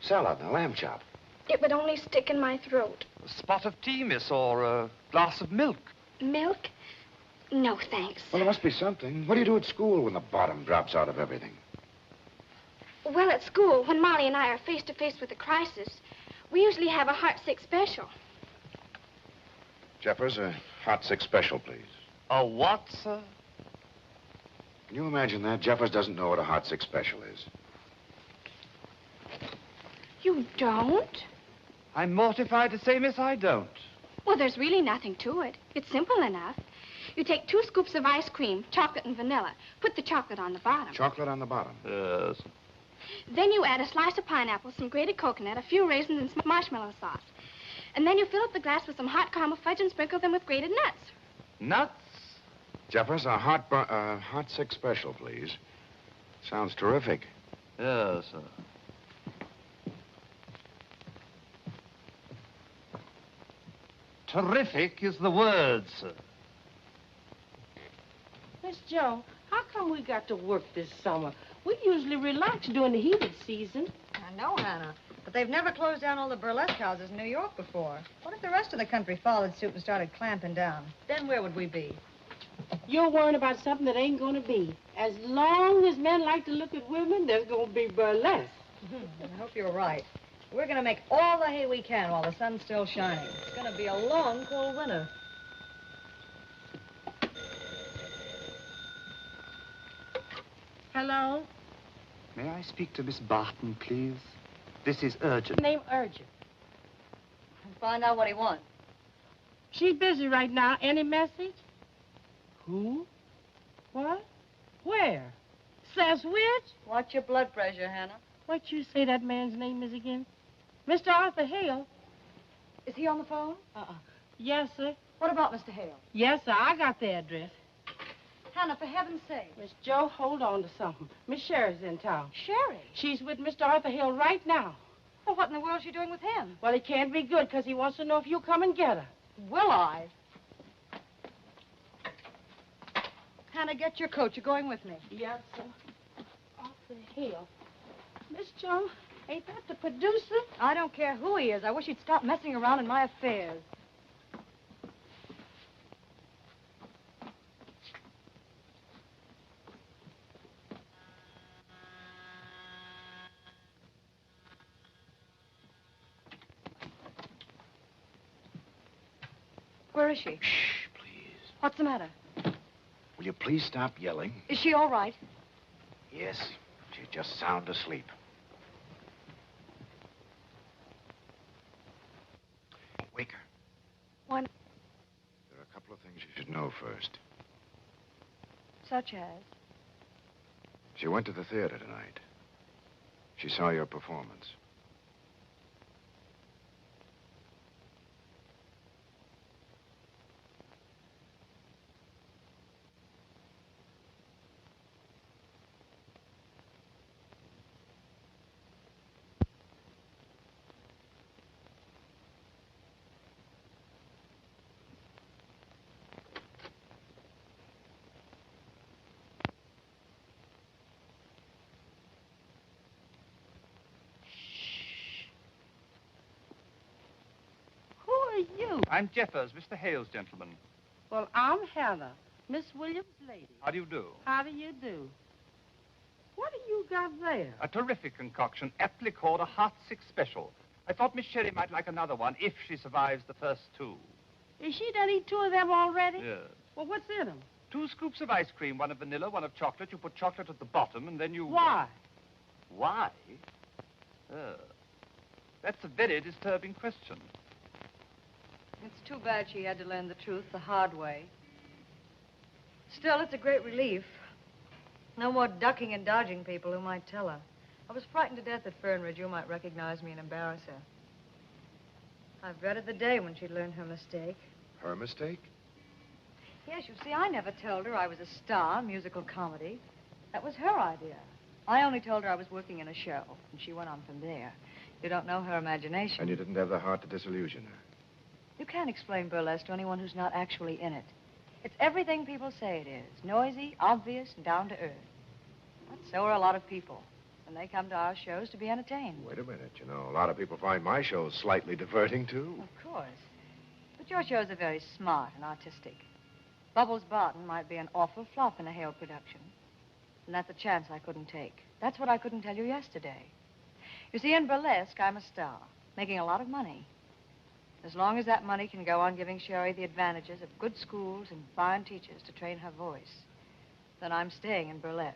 Speaker 9: salad and a lamb chop.
Speaker 3: It would only stick in my throat.
Speaker 13: A spot of tea, miss, or a glass of milk.
Speaker 3: Milk? No, thanks.
Speaker 9: Well, there must be something. What do you do at school when the bottom drops out of everything?
Speaker 3: Well, at school, when Molly and I are face to face with a crisis, we usually have a heart-sick special.
Speaker 9: Jeffers, a hot six special, please.
Speaker 13: A what, sir?
Speaker 9: Can you imagine that? Jeffers doesn't know what a hot six special is.
Speaker 3: You don't?
Speaker 13: I'm mortified to say, miss, I don't.
Speaker 3: Well, there's really nothing to it. It's simple enough. You take 2 scoops of ice cream, chocolate and vanilla. Put the chocolate on the bottom.
Speaker 9: Chocolate on the bottom?
Speaker 13: Yes.
Speaker 3: Then you add a slice of pineapple, some grated coconut, a few raisins, and some marshmallow sauce. And then you fill up the glass with some hot caramel fudge and sprinkle them with grated nuts.
Speaker 13: Nuts?
Speaker 9: Jeffers, a hot six special, please. Sounds terrific.
Speaker 13: Yes, sir. Terrific is the word, sir.
Speaker 17: Miss Joe, how come we got to work this summer? We usually relax during the heated season.
Speaker 10: I know, Hannah. But they've never closed down all the burlesque houses in New York before. What if the rest of the country followed suit and started clamping down? Then where would we be?
Speaker 17: You're worrying about something that ain't gonna be. As long as men like to look at women, there's gonna be burlesque.
Speaker 10: I hope you're right. We're going to make all the hay we can while the sun's still shining. It's going to be a long, cold winter.
Speaker 17: Hello?
Speaker 13: May I speak to Miss Barton, please? This is urgent.
Speaker 17: Name urgent.
Speaker 10: Find out what he wants.
Speaker 17: She's busy right now. Any message? Who? What? Where? Says which?
Speaker 10: Watch your blood pressure, Hannah.
Speaker 17: What you say that man's name is again? Mr. Arthur Hale.
Speaker 10: Is he on the phone?
Speaker 17: Yes, sir.
Speaker 10: What about Mr. Hale?
Speaker 17: Yes, sir. I got the address.
Speaker 10: Hannah, for heaven's sake.
Speaker 17: Miss Joe, hold on to something. Miss Sherry's in town.
Speaker 10: Sherry?
Speaker 17: She's with Mr. Arthur Hale right now.
Speaker 10: Well, what in the world is she doing with him?
Speaker 17: Well, he can't be good because he wants to know if you'll come and get her.
Speaker 10: Will I? Hannah, get your coat. You're going with me.
Speaker 17: Yes, sir. Arthur Hale. Miss Joe, ain't that the producer?
Speaker 10: I don't care who he is. I wish he'd stop messing around in my affairs. Where is she?
Speaker 9: Shh, please.
Speaker 10: What's the matter?
Speaker 9: Will you please stop yelling?
Speaker 10: Is she all right?
Speaker 9: Yes, she's just sound asleep. Wake her.
Speaker 10: Why?
Speaker 9: There are a couple of things you should know first.
Speaker 10: Such as?
Speaker 9: She went to the theater tonight. She saw your performance.
Speaker 17: You?
Speaker 13: I'm Jeffers, Mr. Hale's gentleman.
Speaker 17: Well, I'm Hannah, Miss Williams' lady.
Speaker 13: How do you do?
Speaker 17: How do you do? What do you got there?
Speaker 13: A terrific concoction, aptly called a Hot Six Special. I thought Miss Sherry might like another one if she survives the first two.
Speaker 17: Is she done eat 2 of them already?
Speaker 13: Yes.
Speaker 17: Well, what's in them?
Speaker 13: 2 scoops of ice cream, one of vanilla, one of chocolate. You put chocolate at the bottom, and then you...
Speaker 17: Why?
Speaker 13: Why? That's a very disturbing question.
Speaker 10: It's too bad she had to learn the truth the hard way. Still, it's a great relief. No more ducking and dodging people who might tell her. I was frightened to death that Fernridge, you might recognize me and embarrass her. I've dreaded the day when she'd learn her mistake.
Speaker 9: Her mistake?
Speaker 10: Yes, you see, I never told her I was a star, musical comedy. That was her idea. I only told her I was working in a show, and she went on from there. You don't know her imagination.
Speaker 9: And you didn't have the heart to disillusion her.
Speaker 10: You can't explain burlesque to anyone who's not actually in it. It's everything people say it is. Noisy, obvious, and down to earth. But so are a lot of people. And they come to our shows to be entertained.
Speaker 9: Wait a minute. You know, a lot of people find my shows slightly diverting, too.
Speaker 10: Of course. But your shows are very smart and artistic. Bubbles Barton might be an awful flop in a Hale production. And that's a chance I couldn't take. That's what I couldn't tell you yesterday. You see, in burlesque, I'm a star, making a lot of money. As long as that money can go on giving Sherry the advantages of good schools and fine teachers to train her voice, then I'm staying in burlesque.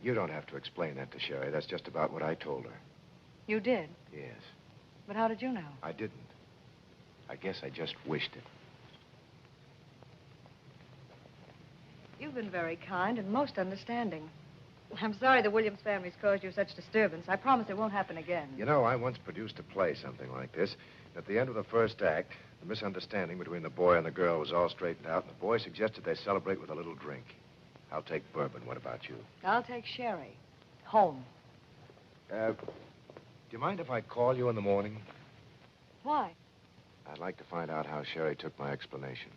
Speaker 9: You don't have to explain that to Sherry. That's just about what I told her.
Speaker 10: You did?
Speaker 9: Yes.
Speaker 10: But how did you know?
Speaker 9: I didn't. I guess I just wished it.
Speaker 10: You've been very kind and most understanding. I'm sorry the Williams family's caused you such disturbance. I promise it won't happen again.
Speaker 9: You know, I once produced a play, something like this. At the end of the first act, the misunderstanding between the boy and the girl was all straightened out, and the boy suggested they celebrate with a little drink. I'll take bourbon. What about you?
Speaker 10: I'll take Sherry. Home.
Speaker 9: Do you mind if I call you in the morning?
Speaker 10: Why?
Speaker 9: I'd like to find out how Sherry took my explanation.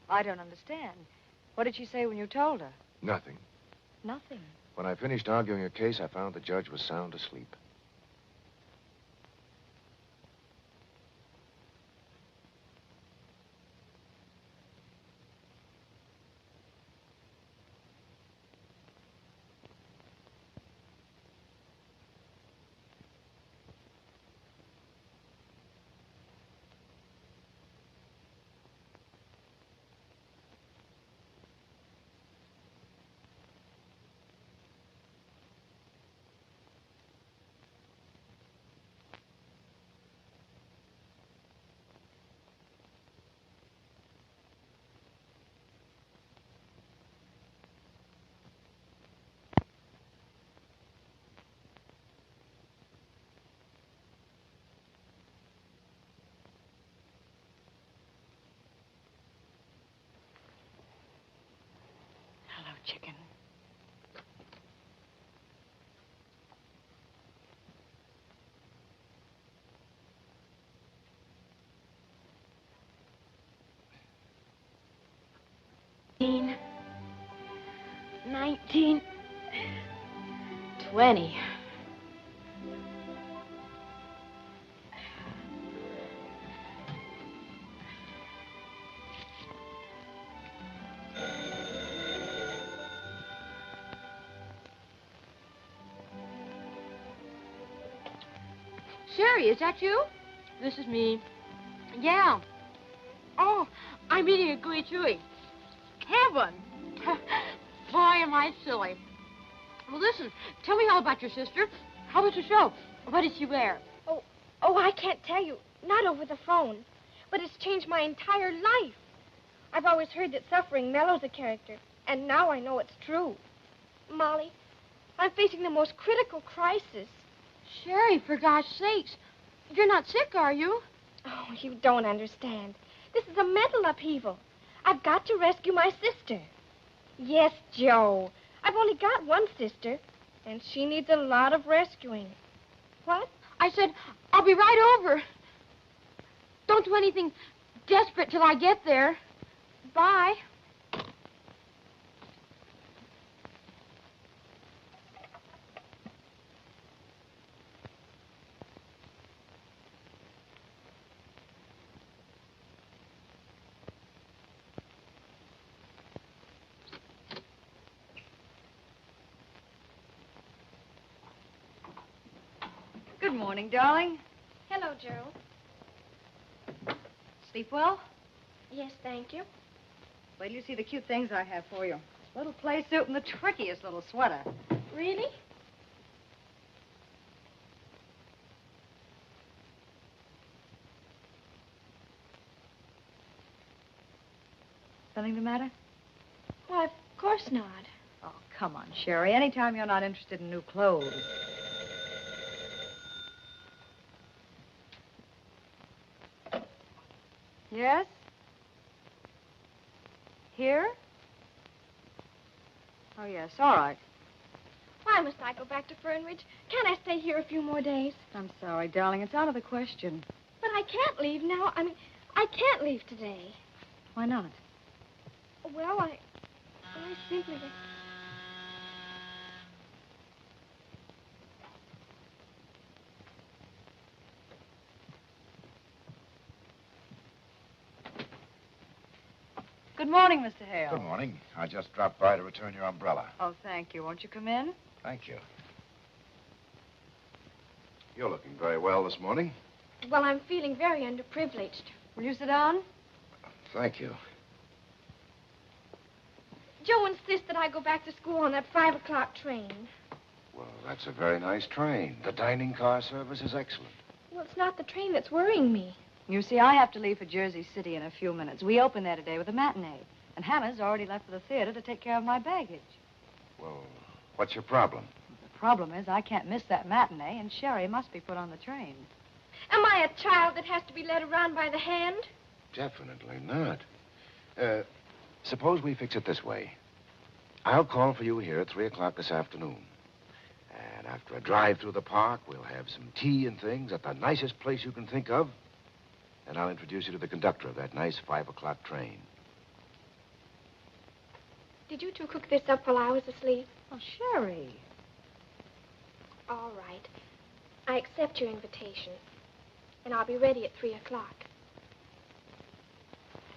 Speaker 10: I don't understand. What did she say when you told her?
Speaker 9: Nothing.
Speaker 10: Nothing.
Speaker 9: When I finished arguing her case, I found the judge was sound asleep.
Speaker 10: chicken.
Speaker 2: $19, 19, 20.
Speaker 18: Sherry, is that you? This is me. Yeah. Oh, I'm eating a gooey chewy. Heaven! Boy, am I silly. Well, listen, tell me all about your sister. How was the show? What did she wear?
Speaker 3: Oh, I can't tell you. Not over the phone. But it's changed my entire life. I've always heard that suffering mellows a character, and now I know it's true. Molly, I'm facing the most critical crisis.
Speaker 18: Sherry, for gosh sakes. You're not sick, are you?
Speaker 3: Oh, you don't understand. This is a mental upheaval. I've got to rescue my sister. Yes, Joe. I've only got one sister, and she needs a lot of rescuing. What?
Speaker 18: I said, I'll be right over. Don't do anything desperate till I get there. Bye.
Speaker 10: Good morning, darling.
Speaker 3: Hello, Joe.
Speaker 10: Sleep well?
Speaker 3: Yes, thank you.
Speaker 10: Wait till you see the cute things I have for you. This little play suit and the trickiest little sweater.
Speaker 3: Really?
Speaker 10: Something the matter?
Speaker 3: Why, of course not.
Speaker 10: Oh, come on, Sherry. Anytime you're not interested in new clothes. Yes? Here? Oh, yes, all right.
Speaker 3: Why must I go back to Fernridge? Can't I stay here a few more days?
Speaker 10: I'm sorry, darling. It's out of the question.
Speaker 3: But I can't leave now. I can't leave today.
Speaker 10: Why not?
Speaker 3: Well, I simply...
Speaker 10: Good morning, Mr. Hale.
Speaker 9: Good morning. I just dropped by to return your umbrella.
Speaker 10: Oh, thank you. Won't you come in?
Speaker 9: Thank you. You're looking very well this morning.
Speaker 3: Well, I'm feeling very underprivileged.
Speaker 10: Will you sit down?
Speaker 9: Thank you.
Speaker 3: Joe insists that I go back to school on that 5 o'clock train.
Speaker 9: Well, that's a very nice train. The dining car service is excellent.
Speaker 3: Well, it's not the train that's worrying me.
Speaker 10: You see, I have to leave for Jersey City in a few minutes. We open there today with a matinee. And Hannah's already left for the theater to take care of my baggage.
Speaker 9: Well, what's your problem?
Speaker 10: The problem is I can't miss that matinee, and Sherry must be put on the train.
Speaker 3: Am I a child that has to be led around by the hand?
Speaker 9: Definitely not. Suppose we fix it this way. I'll call for you here at 3 o'clock this afternoon. And after a drive through the park, we'll have some tea and things at the nicest place you can think of. And I'll introduce you to the conductor of that nice 5 o'clock train.
Speaker 3: Did you two cook this up while I was asleep?
Speaker 10: Oh, Sherry.
Speaker 3: All right. I accept your invitation. And I'll be ready at 3 o'clock.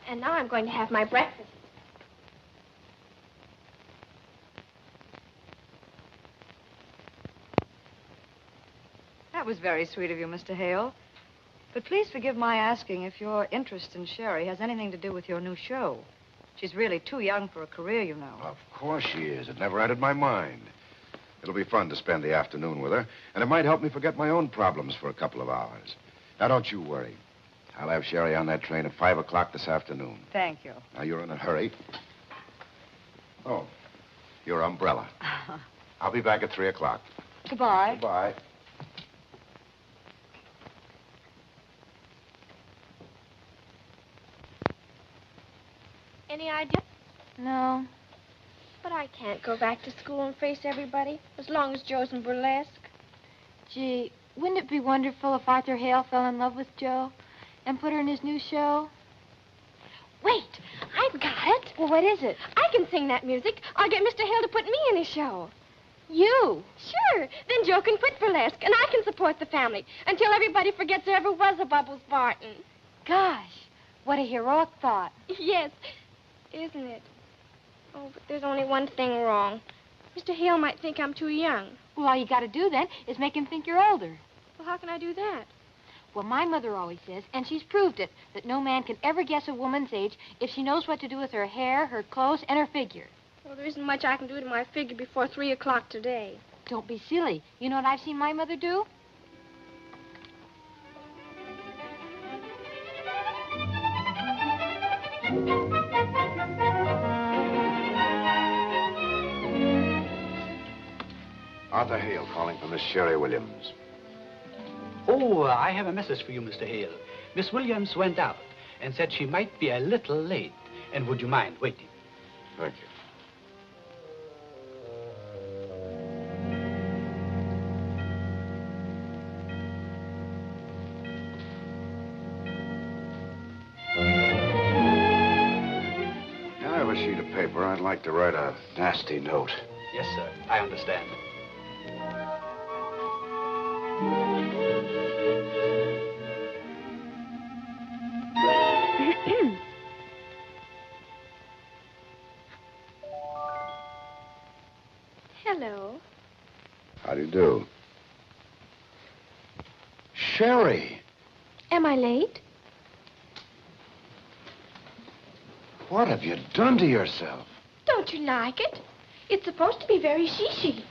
Speaker 3: And now I'm going to have my breakfast.
Speaker 10: That was very sweet of you, Mr. Hale. But please forgive my asking if your interest in Sherry has anything to do with your new show. She's really too young for a career, you know.
Speaker 9: Of course she is. It never entered my mind. It'll be fun to spend the afternoon with her, and it might help me forget my own problems for a couple of hours. Now, don't you worry. I'll have Sherry on that train at 5 o'clock this afternoon.
Speaker 10: Thank you.
Speaker 9: Now, you're in a hurry. Oh, your umbrella. I'll be back at 3 o'clock.
Speaker 10: Goodbye.
Speaker 9: Goodbye.
Speaker 3: Any idea?
Speaker 2: No.
Speaker 3: But I can't go back to school and face everybody as long as Joe's in burlesque.
Speaker 2: Gee, wouldn't it be wonderful if Arthur Hale fell in love with Jo and put her in his new show?
Speaker 3: Wait, I've got it.
Speaker 2: Well, what is it?
Speaker 3: I can sing that music. I'll get Mr. Hale to put me in his show.
Speaker 2: You?
Speaker 3: Sure. Then Joe can quit burlesque, and I can support the family until everybody forgets there ever was a Bubbles Barton.
Speaker 2: Gosh, what a heroic thought.
Speaker 3: Yes, isn't it? Oh, but there's only one thing wrong. Mr. Hale might think I'm too young.
Speaker 2: Well, all you got to do then is make him think you're older.
Speaker 3: Well, how can I do that?
Speaker 2: Well, my mother always says, and she's proved it, that no man can ever guess a woman's age if she knows what to do with her hair, her clothes, and her figure.
Speaker 3: Well, there isn't much I can do to my figure before 3 o'clock today.
Speaker 2: Don't be silly. You know what I've seen my mother do?
Speaker 9: Arthur Hale calling for Miss Sherry Williams.
Speaker 19: Oh, I have a message for you, Mr. Hale. Miss Williams went out and said she might be a little late. And would you mind waiting?
Speaker 9: Thank you. I have a sheet of paper. I'd like to write a nasty note.
Speaker 19: Yes, sir. I understand.
Speaker 3: Hello.
Speaker 9: How do you do? Sherry!
Speaker 3: Am I late?
Speaker 9: What have you done to yourself?
Speaker 3: Don't you like it? It's supposed to be very she-she.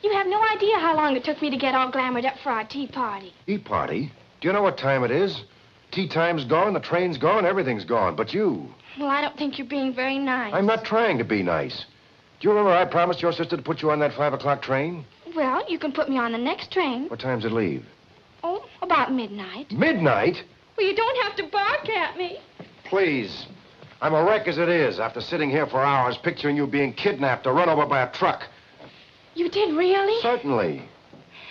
Speaker 3: You have no idea how long it took me to get all glamored up for our tea party.
Speaker 9: Tea party? Do you know what time it is? Tea time's gone, the train's gone, everything's gone, but you.
Speaker 3: Well, I don't think you're being very nice.
Speaker 9: I'm not trying to be nice. Do you remember I promised your sister to put you on that 5 o'clock train?
Speaker 3: Well, you can put me on the next train.
Speaker 9: What time's it leave?
Speaker 3: Oh, about midnight.
Speaker 9: Midnight?
Speaker 3: Well, you don't have to bark at me.
Speaker 9: Please. I'm a wreck as it is after sitting here for hours picturing you being kidnapped or run over by a truck.
Speaker 3: You did really?
Speaker 9: Certainly.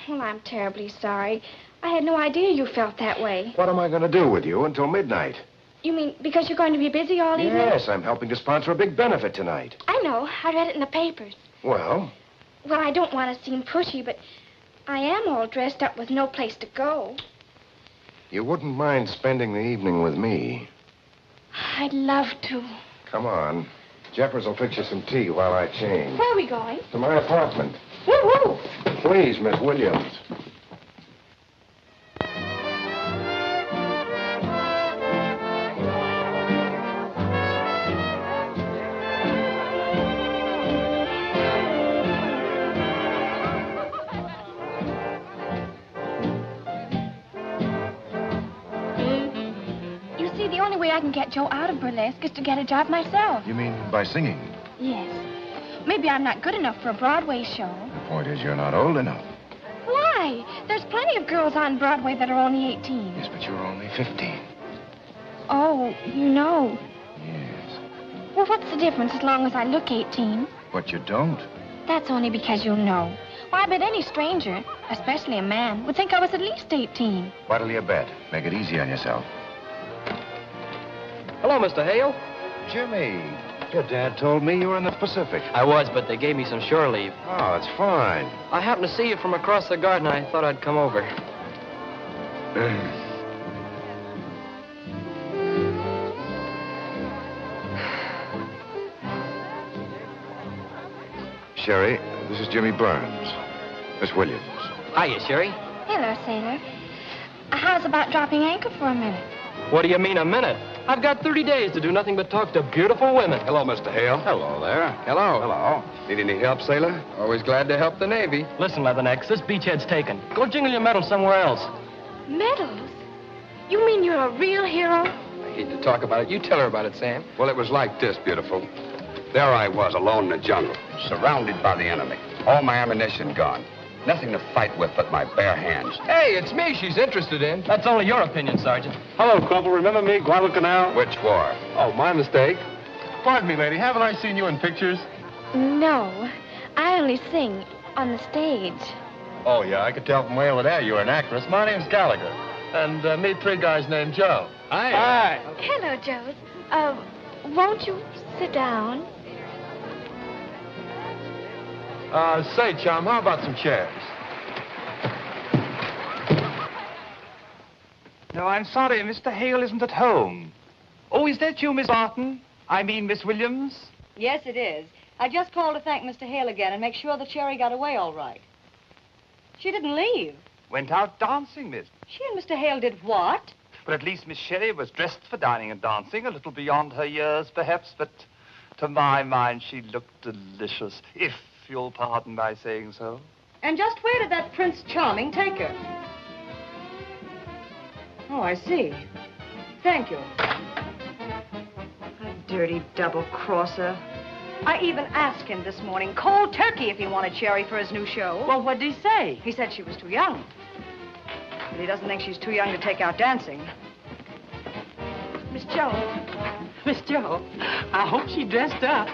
Speaker 3: Well, I'm terribly sorry. I had no idea you felt that way.
Speaker 9: What am I going to do with you until midnight?
Speaker 3: You mean because you're going to be busy all evening?
Speaker 9: Yes, I'm helping to sponsor a big benefit tonight.
Speaker 3: I know. I read it in the papers.
Speaker 9: Well?
Speaker 3: Well, I don't want to seem pushy, but I am all dressed up with no place to go.
Speaker 9: You wouldn't mind spending the evening with me.
Speaker 3: I'd love to.
Speaker 9: Come on. Jeffers will fix you some tea while I change.
Speaker 3: Where are we going?
Speaker 9: To my apartment.
Speaker 3: Woo-hoo!
Speaker 9: Please, Miss Williams.
Speaker 3: The only way I can get Joe out of burlesque is to get a job myself.
Speaker 9: You mean by singing?
Speaker 3: Yes. Maybe I'm not good enough for a Broadway show.
Speaker 9: The point is you're not old enough.
Speaker 3: Why? There's plenty of girls on Broadway that are only 18.
Speaker 9: Yes, but you're only 15.
Speaker 3: Oh, you know.
Speaker 9: Yes.
Speaker 3: Well, what's the difference as long as I look 18?
Speaker 9: But you don't.
Speaker 3: That's only because you'll know. Why, I bet any stranger, especially a man, would think I was at least 18.
Speaker 9: What'll you bet? Make it easy on yourself.
Speaker 20: Hello, Mr. Hale.
Speaker 9: Jimmy, your dad told me you were in the Pacific.
Speaker 20: I was, but they gave me some shore leave.
Speaker 9: Oh, that's fine.
Speaker 20: I happened to see you from across the garden. I thought I'd come over.
Speaker 9: Sherry, this is Jimmy Burns. Miss Williams.
Speaker 20: Hiya, Sherry.
Speaker 3: Hello, sailor. How's about dropping anchor for a minute?
Speaker 20: What do you mean, a minute? I've got 30 days to do nothing but talk to beautiful women.
Speaker 21: Hello, Mr. Hale.
Speaker 20: Hello there.
Speaker 21: Hello. Hello. Need any help, sailor? Always glad to help the Navy.
Speaker 20: Listen, Leathernecks, this beachhead's taken. Go jingle your medals somewhere else.
Speaker 3: Medals? You mean you're a real hero?
Speaker 21: I hate to talk about it. You tell her about it, Sam. Well, it was like this, beautiful. There I was, alone in the jungle, surrounded by the enemy. All my ammunition gone. Nothing to fight with but my bare hands.
Speaker 20: Hey, it's me she's interested in. That's only your opinion, Sergeant.
Speaker 15: Hello, Crumple. Remember me, Guadalcanal?
Speaker 21: Which war?
Speaker 15: Oh, my mistake.
Speaker 5: Pardon me, lady. Haven't I seen you in pictures?
Speaker 3: No, I only sing on the stage.
Speaker 5: Oh, yeah, I could tell from way over there you're an actress. My name's Gallagher. And meet three guys named Joe. Hi.
Speaker 3: Hello, Joe. Won't you sit down?
Speaker 5: Say, chum, how about some chairs?
Speaker 13: No, I'm sorry, Mr. Hale isn't at home. Oh, is that you, Miss Barton? I mean, Miss Williams?
Speaker 10: Yes, it is. I just called to thank Mr. Hale again and make sure that Cherry got away all right. She didn't leave.
Speaker 13: Went out dancing, miss.
Speaker 10: She and Mr. Hale did what?
Speaker 13: But at least Miss Sherry was dressed for dining and dancing, a little beyond her years, perhaps, but to my mind, she looked delicious, if you'll pardon my saying so.
Speaker 10: And just where did that Prince Charming take her? Oh, I see. Thank you. A dirty double-crosser. I even asked him this morning, cold turkey, if he wanted Cherry for his new show.
Speaker 8: Well, what'd he say?
Speaker 10: He said she was too young. But he doesn't think she's too young to take out dancing.
Speaker 8: Miss Joe. Miss Joe, I hope she dressed up.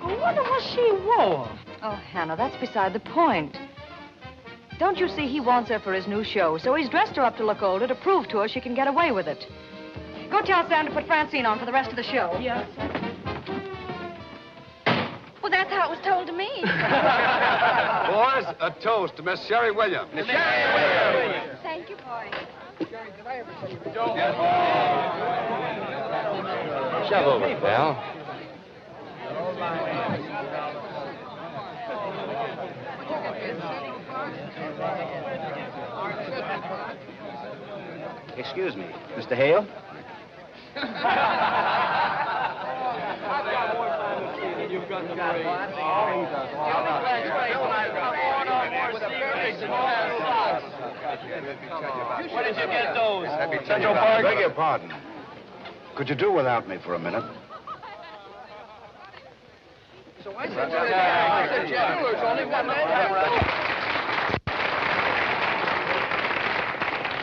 Speaker 8: I wonder what she wore.
Speaker 10: Oh, Hannah, that's beside the point. Don't you see he wants her for his new show, so he's dressed her up to look older to prove to her she can get away with it. Go tell Sam to put Francine on for the rest of the show.
Speaker 8: Yes.
Speaker 3: Well, that's how it was told to me.
Speaker 21: Boys, a toast to Miss Sherry Williams. Miss Sherry Williams.
Speaker 3: Thank you, boy.
Speaker 20: Shove over, pal.
Speaker 9: Excuse me, Mr. Hale?
Speaker 5: Where did you get those?
Speaker 9: Central Park? Beg your pardon. Could you do without me for a minute?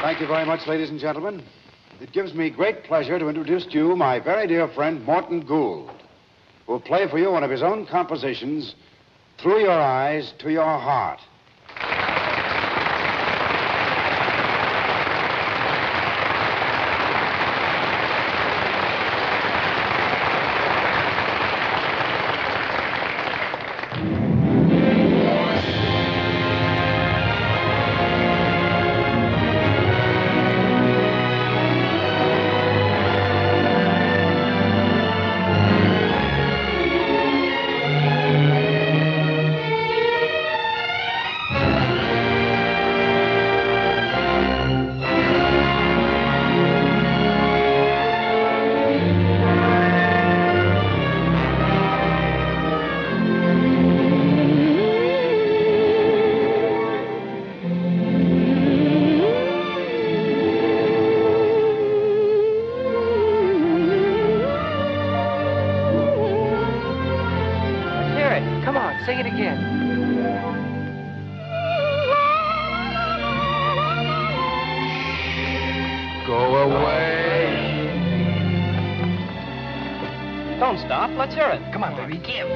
Speaker 9: Thank you very much, ladies and gentlemen. It gives me great pleasure to introduce to you my very dear friend, Morton Gould, who will play for you one of his own compositions, Through Your Eyes to Your Heart.
Speaker 20: Sing it again. Go away.
Speaker 19: Don't stop. Let's hear it. Come on, baby. Give.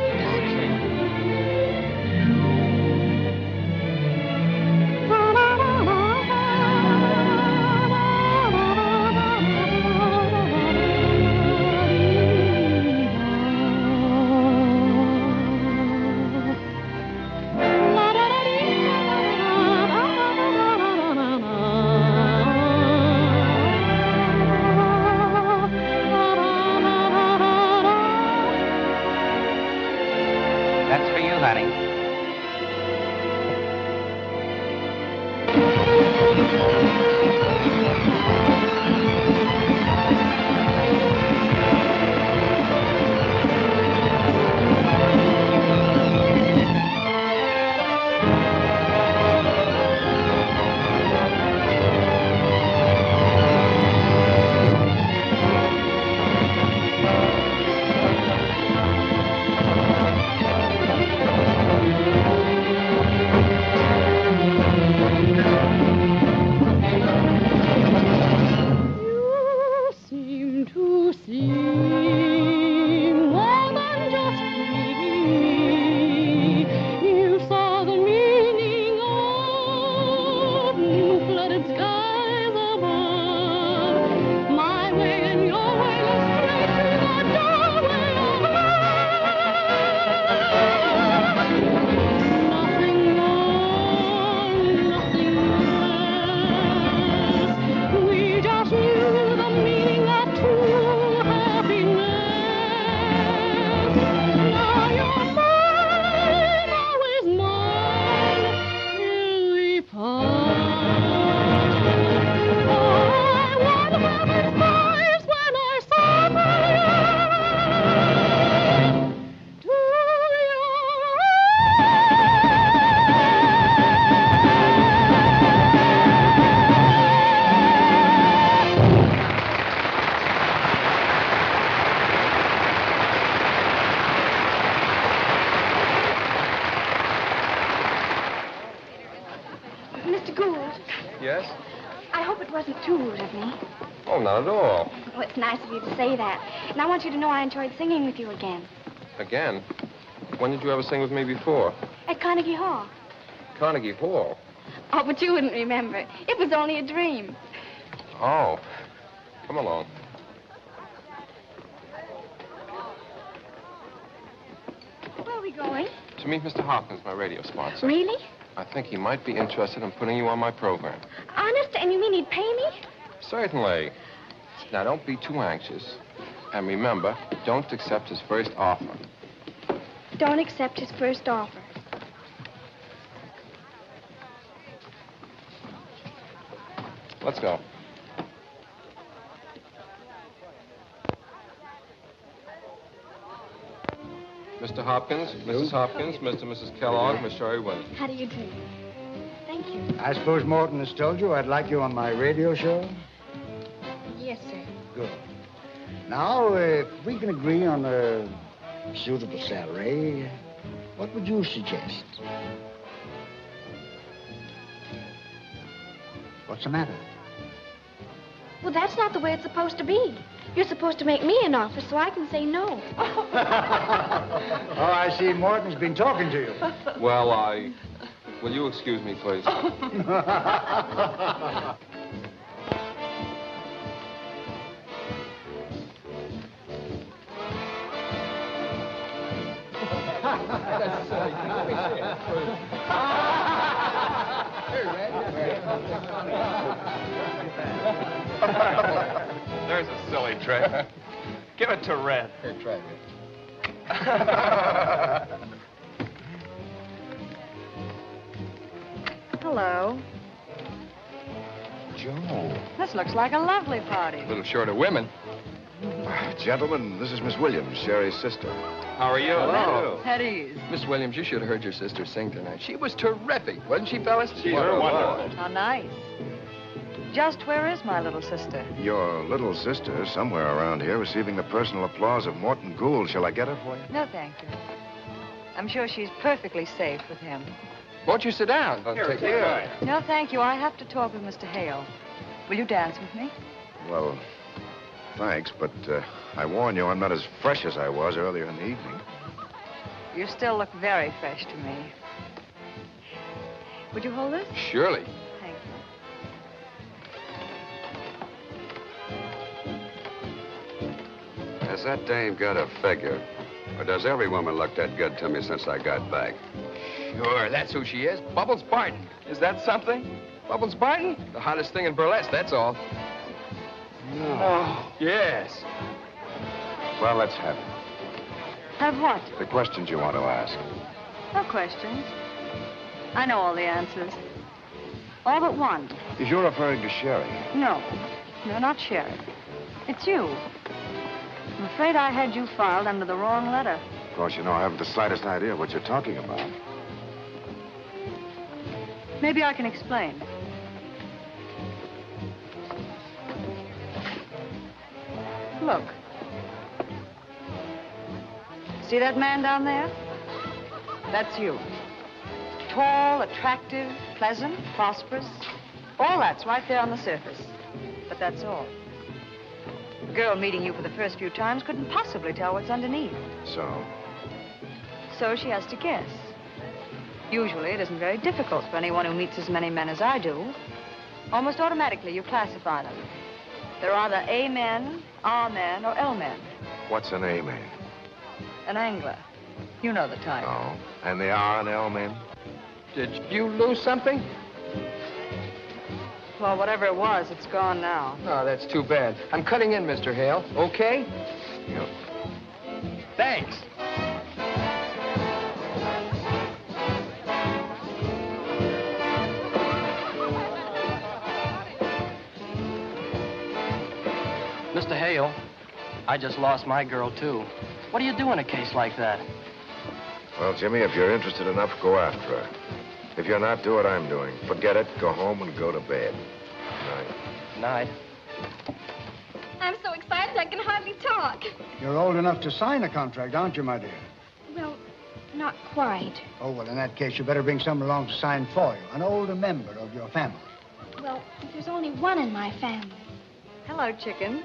Speaker 3: Mr. Gould,
Speaker 5: Yes?
Speaker 3: I hope it wasn't too rude of me.
Speaker 5: Oh, not at all.
Speaker 3: Oh, it's nice of you to say that. And I want you to know I enjoyed singing with you again.
Speaker 5: Again? When did you ever sing with me before?
Speaker 3: At Carnegie Hall.
Speaker 5: Carnegie Hall.
Speaker 3: Oh, but you wouldn't remember. It was only a dream.
Speaker 5: Oh. Come along.
Speaker 3: Where are we going?
Speaker 5: To meet Mr. Hopkins, my radio sponsor.
Speaker 3: Really?
Speaker 5: I think he might be interested in putting you on my program.
Speaker 3: Honest? And you mean he'd pay me?
Speaker 5: Certainly. Now, don't be too anxious. And remember, don't accept his first offer.
Speaker 3: Don't accept his first offer.
Speaker 5: Let's go. Mr. Hopkins, Mrs. Hopkins, Mr. and Mrs. Kellogg, Miss Sherry Williams.
Speaker 3: How do you do? Thank you.
Speaker 9: I suppose Morton has told you I'd like you on my radio show?
Speaker 3: Yes, sir.
Speaker 9: Good. Now, if we can agree on a suitable salary, what would you suggest? What's the matter?
Speaker 3: Well, that's not the way it's supposed to be. You're supposed to make me an offer so I can say no.
Speaker 9: Oh, I see Morton's been talking to you.
Speaker 5: Well, will you excuse me, please?
Speaker 13: There's a silly trick. Give it to Red.
Speaker 5: Here, try it.
Speaker 10: Hello.
Speaker 9: Joe.
Speaker 10: This looks like a lovely party.
Speaker 5: A little short of women.
Speaker 9: Gentlemen, this is Miss Williams, Sherry's sister.
Speaker 5: How are you?
Speaker 10: Hello. At ease.
Speaker 20: Miss Williams, you should have heard your sister sing tonight. She was terrific, wasn't she, fellas?
Speaker 5: She's wonderful.
Speaker 10: How nice. Just where is my little sister?
Speaker 9: Your little sister is somewhere around here receiving the personal applause of Morton Gould. Shall I get her for you?
Speaker 10: No, thank you. I'm sure she's perfectly safe with him.
Speaker 20: Won't you sit down?
Speaker 5: Take care.
Speaker 10: No, thank you. I have to talk with Mr. Hale. Will you dance with me?
Speaker 9: Well, thanks, but I warn you, I'm not as fresh as I was earlier in the evening.
Speaker 10: You still look very fresh to me. Would you hold this?
Speaker 20: Surely.
Speaker 10: Thank you.
Speaker 21: Has that dame got a figure? Or does every woman look that good to me since I got back?
Speaker 20: Sure, that's who she is. Bubbles Barton. Is that something? Bubbles Barton? The hottest thing in burlesque, that's all.
Speaker 9: No.
Speaker 20: Oh, yes.
Speaker 9: Well, let's have it.
Speaker 10: Have what?
Speaker 9: The questions you want to ask.
Speaker 10: No questions. I know all the answers. All but one.
Speaker 9: If you're referring to Sherry.
Speaker 10: No. No, not Sherry. It's you. I'm afraid I had you filed under the wrong letter.
Speaker 9: Of course, you know, I haven't the slightest idea what you're talking about.
Speaker 10: Maybe I can explain. Look. See that man down there? That's you. Tall, attractive, pleasant, prosperous. All that's right there on the surface. But that's all. A girl meeting you for the first few times couldn't possibly tell what's underneath.
Speaker 9: So?
Speaker 10: So she has to guess. Usually, it isn't very difficult for anyone who meets as many men as I do. Almost automatically, you classify them. They're either A men, R men, or L men.
Speaker 9: What's an A man?
Speaker 10: An angler. You know the type.
Speaker 9: Oh. And the R and L men?
Speaker 20: Did you lose something?
Speaker 10: Well, whatever it was, it's gone now.
Speaker 20: Oh, that's too bad. I'm cutting in, Mr. Hale. Okay?
Speaker 9: Yep.
Speaker 20: Thanks. Mr. Hale, I just lost my girl, too. What do you do in a case like that?
Speaker 9: Well, Jimmy, if you're interested enough, go after her. If you're not, do what I'm doing. Forget it, go home and go to bed. Night.
Speaker 20: Night.
Speaker 3: I'm so excited I can hardly talk.
Speaker 4: You're old enough to sign a contract, aren't you, my dear?
Speaker 3: Well, Not quite.
Speaker 4: Oh, well, in that case, you better bring someone along to sign for you, an older member of your family.
Speaker 3: Well, there's only one in my family.
Speaker 10: Hello, chicken.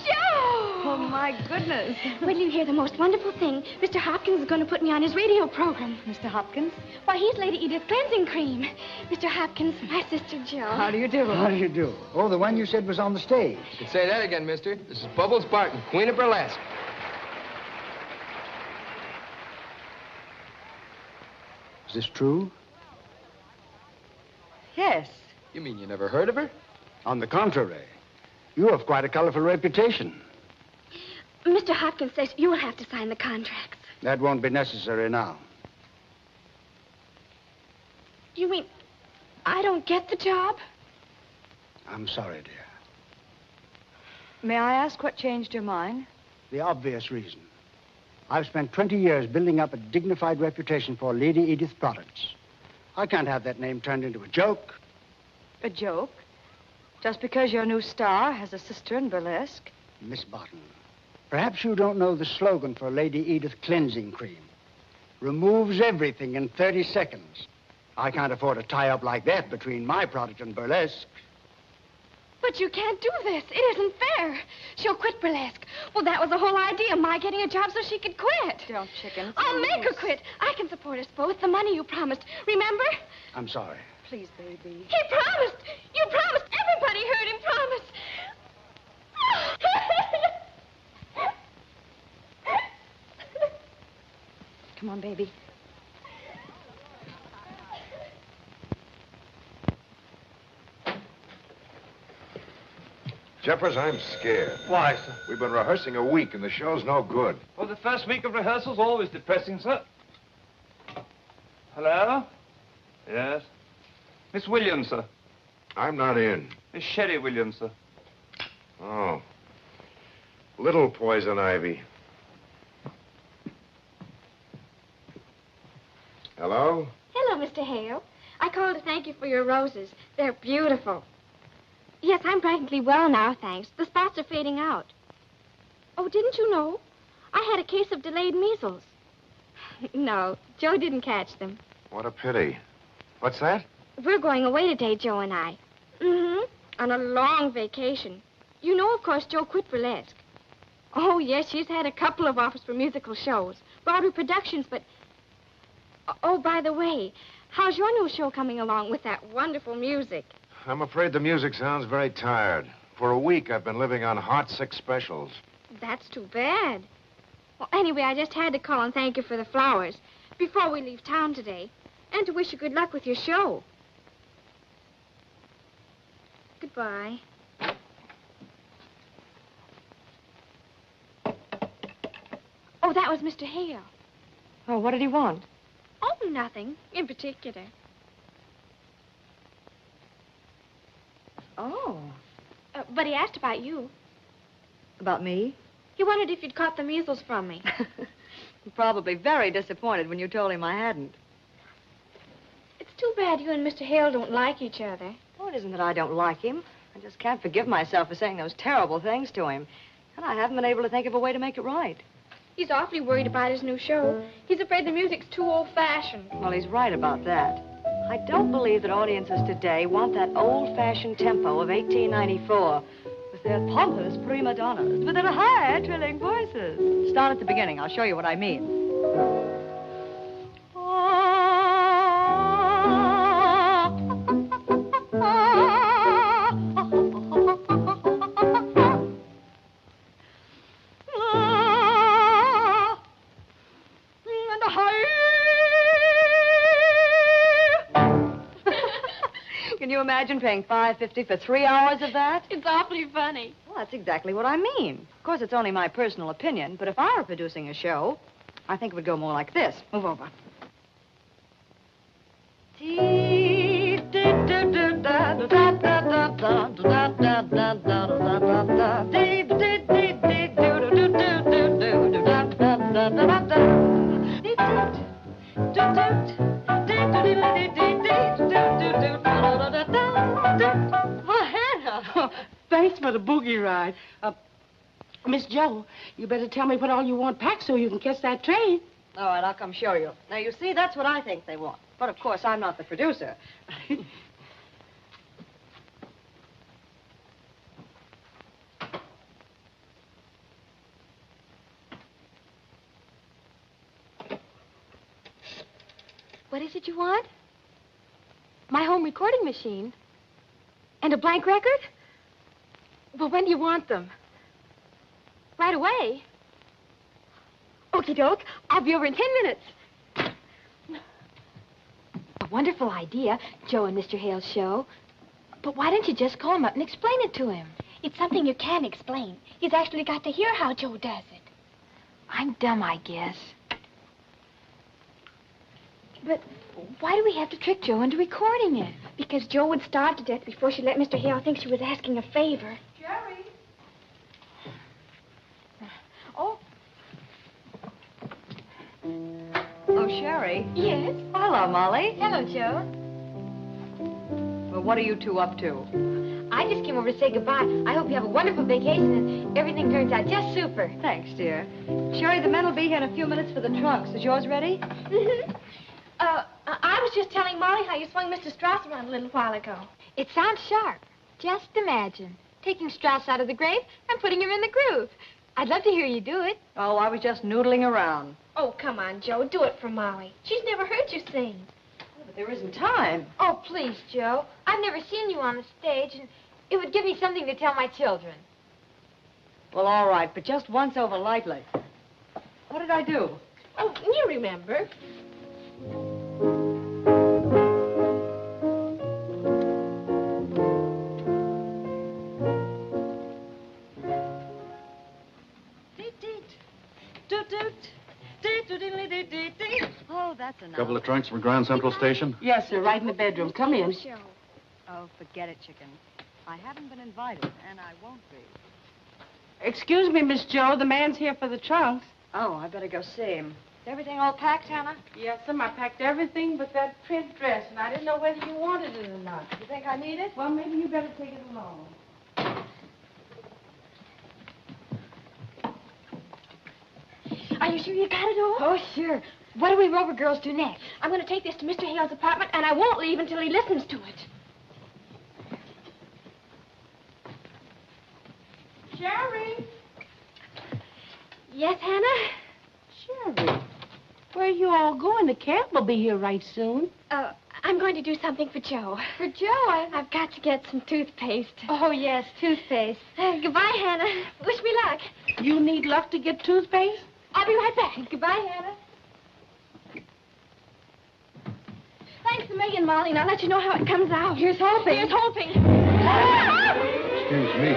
Speaker 3: Joe!
Speaker 10: Oh, my goodness.
Speaker 3: Wait till you hear the most wonderful thing. Mr. Hopkins is going to put me on his radio program.
Speaker 10: Mr. Hopkins?
Speaker 3: Why, he's Lady Edith Cleansing Cream. Mr. Hopkins, my sister Joe.
Speaker 10: How do you do?
Speaker 4: How do you do? Oh, the one you said was on the stage.
Speaker 20: You can say that again, mister. This is Bubbles Barton, Queen of Burlesque.
Speaker 4: Is this true?
Speaker 10: Yes.
Speaker 20: You mean you never heard of her?
Speaker 4: On the contrary, you have quite a colorful reputation.
Speaker 3: Mr. Hopkins says you will have to sign the contracts.
Speaker 4: That won't be necessary now.
Speaker 3: You mean I don't get the job?
Speaker 4: I'm sorry, dear.
Speaker 10: May I ask what changed your mind?
Speaker 4: The obvious reason. I've spent 20 years building up a dignified reputation for Lady Edith products. I can't have that name turned into a joke.
Speaker 10: A joke? Just because your new star has a sister in burlesque?
Speaker 4: Miss Barton, perhaps you don't know the slogan for Lady Edith Cleansing Cream. Removes everything in 30 seconds. I can't afford a tie-up like that between my product and burlesque.
Speaker 3: But you can't do this. It isn't fair. She'll quit burlesque. Well, that was the whole idea, my getting a job so she could quit.
Speaker 10: Don't, chicken.
Speaker 3: I'll make her quit. I can support us both. The money you promised. Remember?
Speaker 4: I'm sorry.
Speaker 10: Please, baby.
Speaker 3: He promised. You promised. Everybody heard him promise.
Speaker 10: Come on, baby.
Speaker 9: Jeffers, I'm scared.
Speaker 22: Why, sir?
Speaker 9: We've been rehearsing a week, and the show's no good.
Speaker 22: Well, the first week of rehearsal's always depressing, sir. Hello? Yes? Miss Williams, sir.
Speaker 9: I'm not in.
Speaker 22: Miss Sherry Williams, sir.
Speaker 9: Oh. Little poison ivy. Hello?
Speaker 3: Hello, Mr. Hale. I called to thank you for your roses. They're beautiful. Yes, I'm practically well now, thanks. The spots are fading out. Oh, didn't you know? I had a case of delayed measles. No, Joe didn't catch them.
Speaker 9: What a pity. What's that?
Speaker 3: We're going away today, Joe and I. Mm-hmm. On a long vacation. You know, of course, Joe quit burlesque. Oh, yes, she's had a couple of offers for musical shows. Broadway productions, but... Oh, by the way, how's your new show coming along with that wonderful music?
Speaker 9: I'm afraid the music sounds very tired. For a week, I've been living on hot sick specials.
Speaker 3: That's too bad. Well, anyway, I just had to call and thank you for the flowers before we leave town today, and to wish you good luck with your show. Goodbye. Oh, that was Mr. Hale.
Speaker 10: Oh, what did he want?
Speaker 3: Oh, nothing in particular.
Speaker 10: Oh.
Speaker 3: But he asked about you.
Speaker 10: About me?
Speaker 3: He wondered if you'd caught the measles from me.
Speaker 10: Probably very disappointed when you told him I hadn't.
Speaker 3: It's too bad you and Mr. Hale don't like each other.
Speaker 10: Oh, it isn't that I don't like him. I just can't forgive myself for saying those terrible things to him. And I haven't been able to think of a way to make it right.
Speaker 3: He's awfully worried about his new show. He's afraid the music's too old-fashioned.
Speaker 10: Well, he's right about that. I don't believe that audiences today want that old-fashioned tempo of 1894 with their pompous prima donnas, with their high, trilling voices. Start at the beginning. I'll show you what I mean. Can you imagine paying $5.50 for 3 hours of that?
Speaker 3: It's awfully funny.
Speaker 10: Well, that's exactly what I mean. Of course, it's only my personal opinion, but if I were producing a show, I think it would go more like this. Move over.
Speaker 17: Thanks for the boogie ride. Miss Jo, you better tell me what all you want packed so you can catch that train.
Speaker 10: All right, I'll come show you. Now, you see, that's what I think they want. But, of course, I'm not the producer.
Speaker 3: What is it you want? My home recording machine? And a blank record? Well, when do you want them? Right away? Okie doke. I'll be over in 10 minutes. A wonderful idea, Joe and Mr. Hale's show. But why don't you just call him up and explain it to him?
Speaker 6: It's something you can't explain. He's actually got to hear how Joe does it.
Speaker 3: I'm dumb, I guess. But why do we have to trick Joe into recording it?
Speaker 6: Because Joe would starve to death before she let Mr. Hale think she was asking a favor.
Speaker 3: Jerry. Oh.
Speaker 10: Oh, Sherry.
Speaker 3: Yes?
Speaker 10: Hello, Molly.
Speaker 3: Hello, Joe.
Speaker 10: Well, what are you two up to?
Speaker 3: I just came over to say goodbye. I hope you have a wonderful vacation and everything turns out just super.
Speaker 10: Thanks, dear. Sherry, the men will be here in a few minutes for the trunks. Is yours ready?
Speaker 3: Mm-hmm. I was just telling Molly how you swung Mr. Strauss around a little while ago. It sounds sharp. Just imagine taking Strauss out of the grave and putting him in the groove. I'd love to hear you do it.
Speaker 10: Oh, I was just noodling around.
Speaker 6: Oh, come on, Joe. Do it for Molly. She's never heard you sing.
Speaker 10: Oh, but there isn't time.
Speaker 3: Oh, please, Joe. I've never seen you on the stage, and it would give me something to tell my children.
Speaker 10: Well, all right, but just once over lightly. What did I do?
Speaker 6: Oh, you remember.
Speaker 10: Oh, that's enough.
Speaker 7: Couple of trunks from Grand Central Station?
Speaker 17: Yes, sir, right in the bedroom. Come in.
Speaker 10: Oh, forget it, chicken. I haven't been invited, and I won't be.
Speaker 17: Excuse me, Miss Joe. The man's here for the trunks.
Speaker 10: Oh, I better go see him. Is everything all packed, Hannah?
Speaker 17: Yes, sir. I packed everything but that print dress, and I didn't know whether you wanted it or not.
Speaker 10: You think I need it?
Speaker 17: Well, maybe you better take it along.
Speaker 6: Are you sure you got it all?
Speaker 3: Oh, sure. What do we Rover girls do next?
Speaker 6: I'm going to take this to Mr. Hale's apartment, and I won't leave until he listens to it.
Speaker 17: Sherry!
Speaker 6: Yes, Hannah?
Speaker 17: Sherry, where are you all going? The cab will be here right soon.
Speaker 6: I'm going to do something for Joe.
Speaker 3: For Joe?
Speaker 6: I've got to get some toothpaste.
Speaker 3: Oh, yes, toothpaste.
Speaker 6: Goodbye, Hannah. Wish me luck.
Speaker 17: You need luck to get toothpaste?
Speaker 6: I'll be right back.
Speaker 3: Goodbye, Hannah.
Speaker 6: Thanks a million, Molly, and I'll let you know how it comes out.
Speaker 3: Here's hoping.
Speaker 6: Here's hoping.
Speaker 7: Excuse me.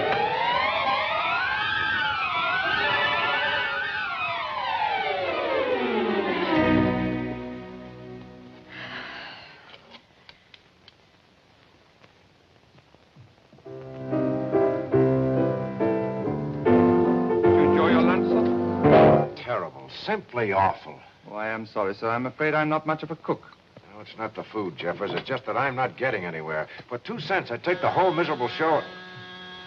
Speaker 9: Simply awful.
Speaker 13: Oh, I am sorry, sir. I'm afraid I'm not much of a cook.
Speaker 9: No, it's not the food, Jeffers. It's just that I'm not getting anywhere. For 2 cents, I'd take the whole miserable show. I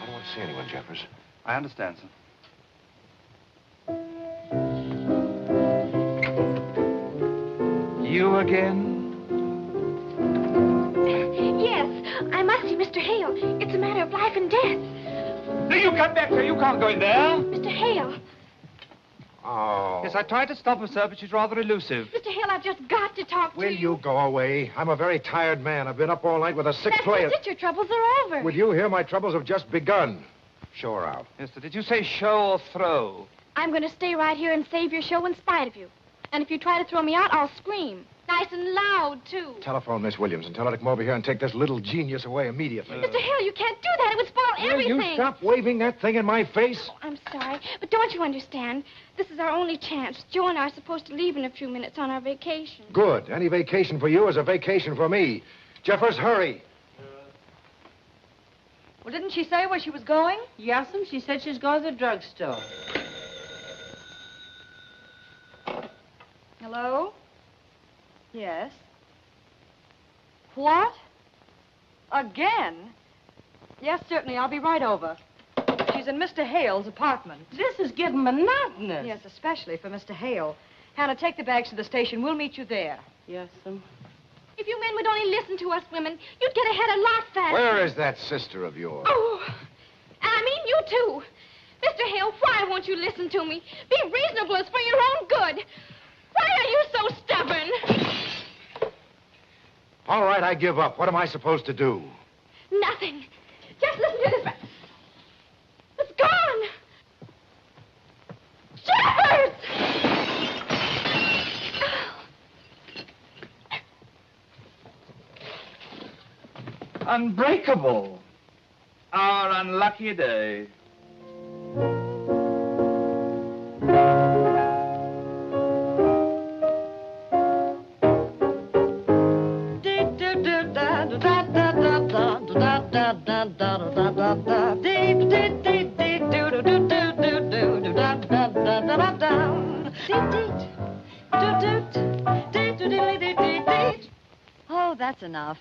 Speaker 9: don't want to see anyone, Jeffers.
Speaker 13: I understand, sir. You again?
Speaker 6: Yes, I must see Mr. Hale. It's a matter of life and death.
Speaker 13: No, you come back, sir. You can't go in there.
Speaker 6: Mr. Hale.
Speaker 9: Oh.
Speaker 13: Yes, I tried to stop her, sir, but she's rather elusive.
Speaker 6: Mr. Hale, I've just got to talk to you.
Speaker 9: Will you go away? I'm a very tired man. I've been up all night with a sick player.
Speaker 6: That's it. Your troubles are over.
Speaker 9: With you here, my troubles have just begun. Show her out.
Speaker 13: Yes, sir. Did you say show or throw?
Speaker 6: I'm going to stay right here and save your show in spite of you. And if you try to throw me out, I'll scream. Nice and loud, too.
Speaker 9: Telephone Miss Williams and tell her to come over here and take this little genius away immediately.
Speaker 6: Mr. Hale, you can't do that. It would spoil
Speaker 9: Will
Speaker 6: everything.
Speaker 9: you stop waving that thing in my face?
Speaker 6: Oh, I'm sorry, but don't you understand? This is our only chance. Joe and I are supposed to leave in a few minutes on our vacation.
Speaker 9: Good. Any vacation for you is a vacation for me. Jeffers, hurry.
Speaker 10: Well, didn't she say where she was going?
Speaker 17: Yes'm, she said she's going to the drugstore.
Speaker 10: Hello? Yes. What? Again? Yes, certainly. I'll be right over. She's in Mr. Hale's apartment.
Speaker 17: This is getting monotonous.
Speaker 10: Yes, especially for Mr. Hale. Hannah, take the bags to the station. We'll meet you there.
Speaker 17: Yes, sir.
Speaker 6: If you men would only listen to us women, you'd get ahead a lot faster.
Speaker 9: Where is that sister of yours?
Speaker 6: Oh, and I mean you too. Mr. Hale, why won't you listen to me? Be reasonable. It's for your own good. Why are you so stubborn?
Speaker 9: All right, I give up. What am I supposed to do?
Speaker 6: Nothing. Just listen to this. It's gone. Shepard!
Speaker 13: Unbreakable. Our unlucky day.
Speaker 10: Oh, that's enough.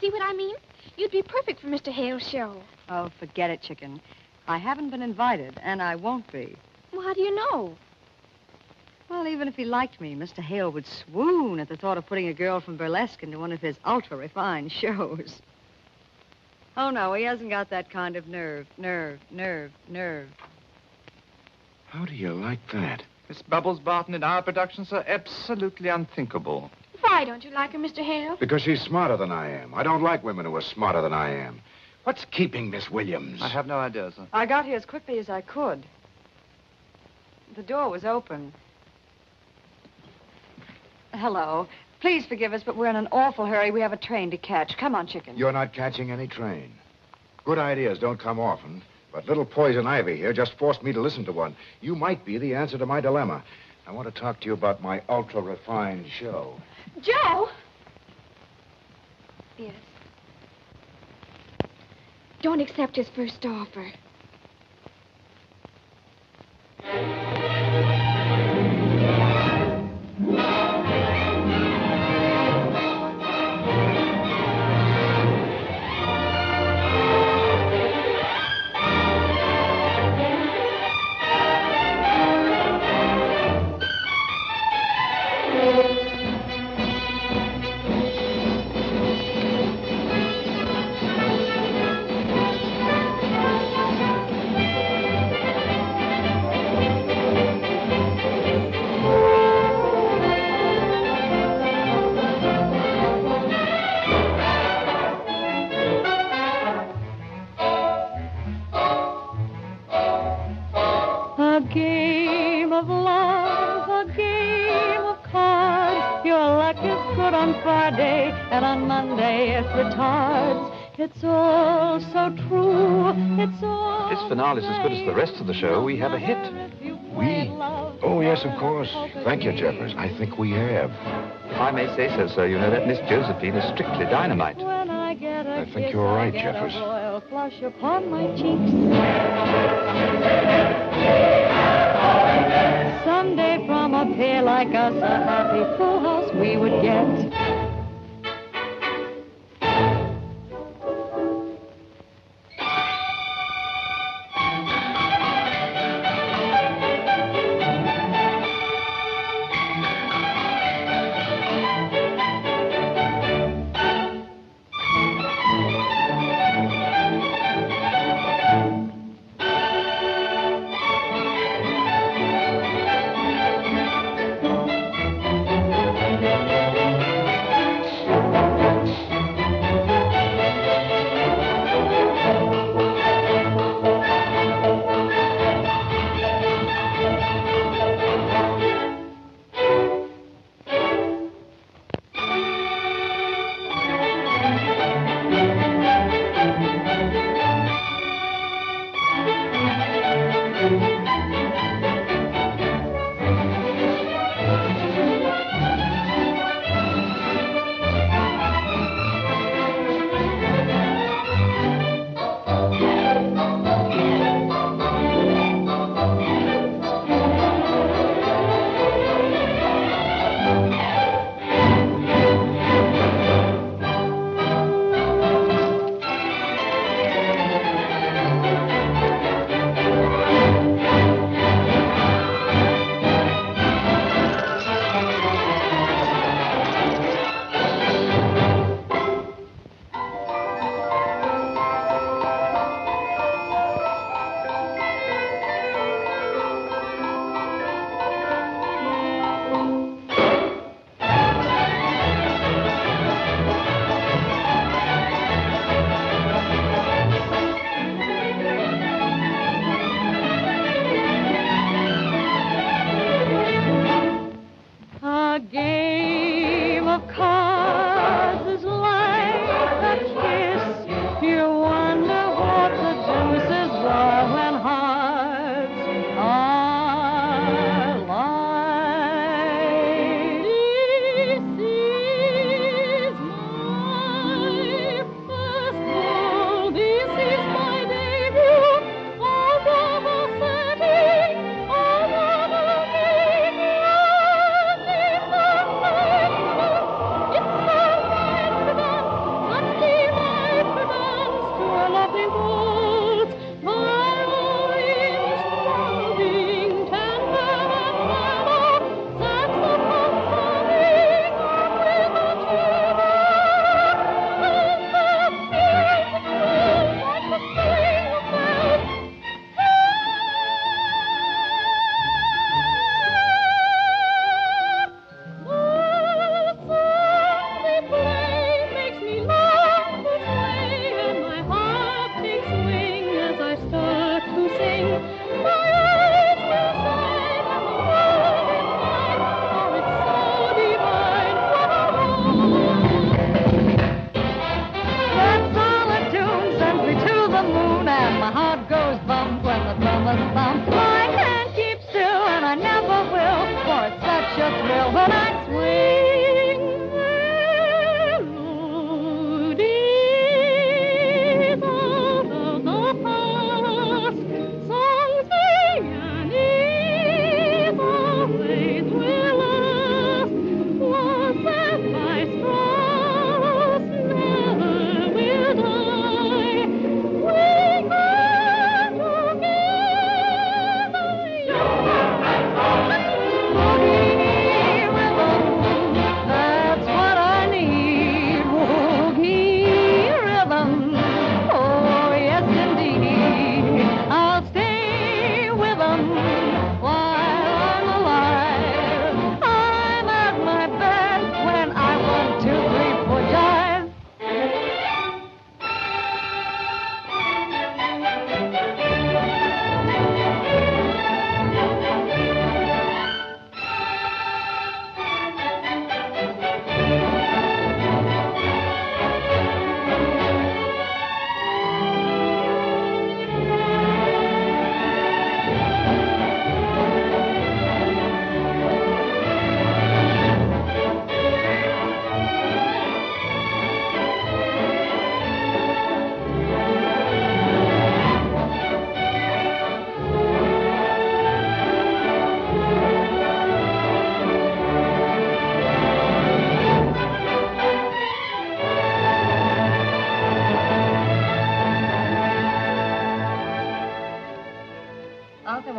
Speaker 6: See what I mean? You'd be perfect for Mr. Hale's show.
Speaker 10: Oh, forget it, chicken. I haven't been invited, and I won't be.
Speaker 6: Well, how do you know?
Speaker 10: Well, even if he liked me, Mr. Hale would swoon at the thought of putting a girl from burlesque into one of his ultra-refined shows. Oh, no, he hasn't got that kind of nerve.
Speaker 9: How do you like that?
Speaker 13: Miss Bubbles Barton in our productions are absolutely unthinkable.
Speaker 6: Why don't you like her, Mr. Hale?
Speaker 9: Because she's smarter than I am. I don't like women who are smarter than I am. What's keeping Miss Williams?
Speaker 13: I have no idea, sir.
Speaker 10: I got here as quickly as I could. The door was open. Hello. Please forgive us, but we're in an awful hurry. We have a train to catch. Come on, chicken.
Speaker 9: You're not catching any train. Good ideas don't come often, but little Poison Ivy here just forced me to listen to one. You might be the answer to my dilemma. I want to talk to you about my ultra-refined show.
Speaker 6: Joe! Yes. Don't accept his first offer.
Speaker 14: A game of love, a game of cards. Your luck is good on Friday, and on Monday it retards. It's all so true, it's all...
Speaker 13: This finale is as good as the rest of the show. We have a hit.
Speaker 9: We? Oh, yes, of course. Thank you, Jeffers. I think we have.
Speaker 13: If I may say so, sir, you know that Miss Josephine is strictly dynamite.
Speaker 14: When I get a
Speaker 9: I think
Speaker 14: kiss,
Speaker 9: you're right,
Speaker 14: I get
Speaker 9: Jeffers.
Speaker 14: a royal flush upon my cheeks. Someday from a pair like us, a happy full house we would get.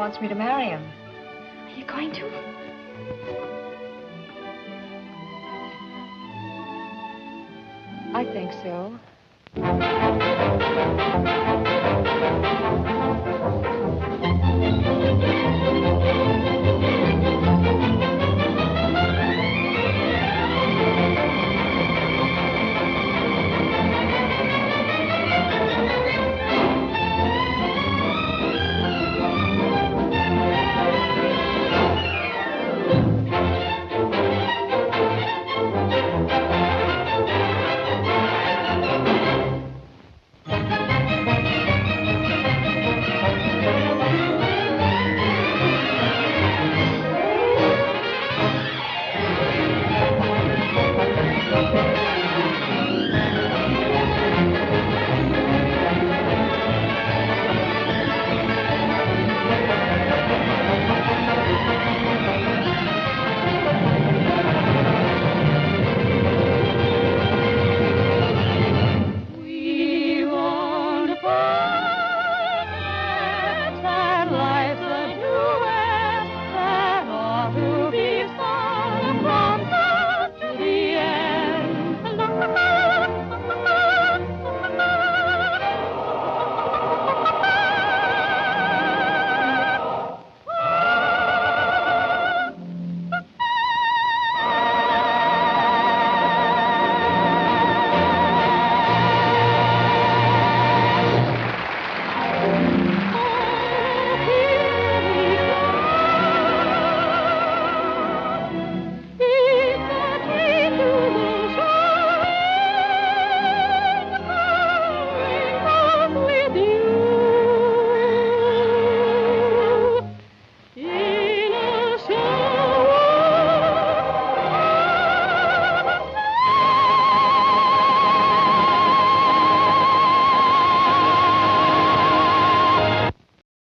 Speaker 10: wants me to marry him.
Speaker 3: Are you going to?
Speaker 10: I think so.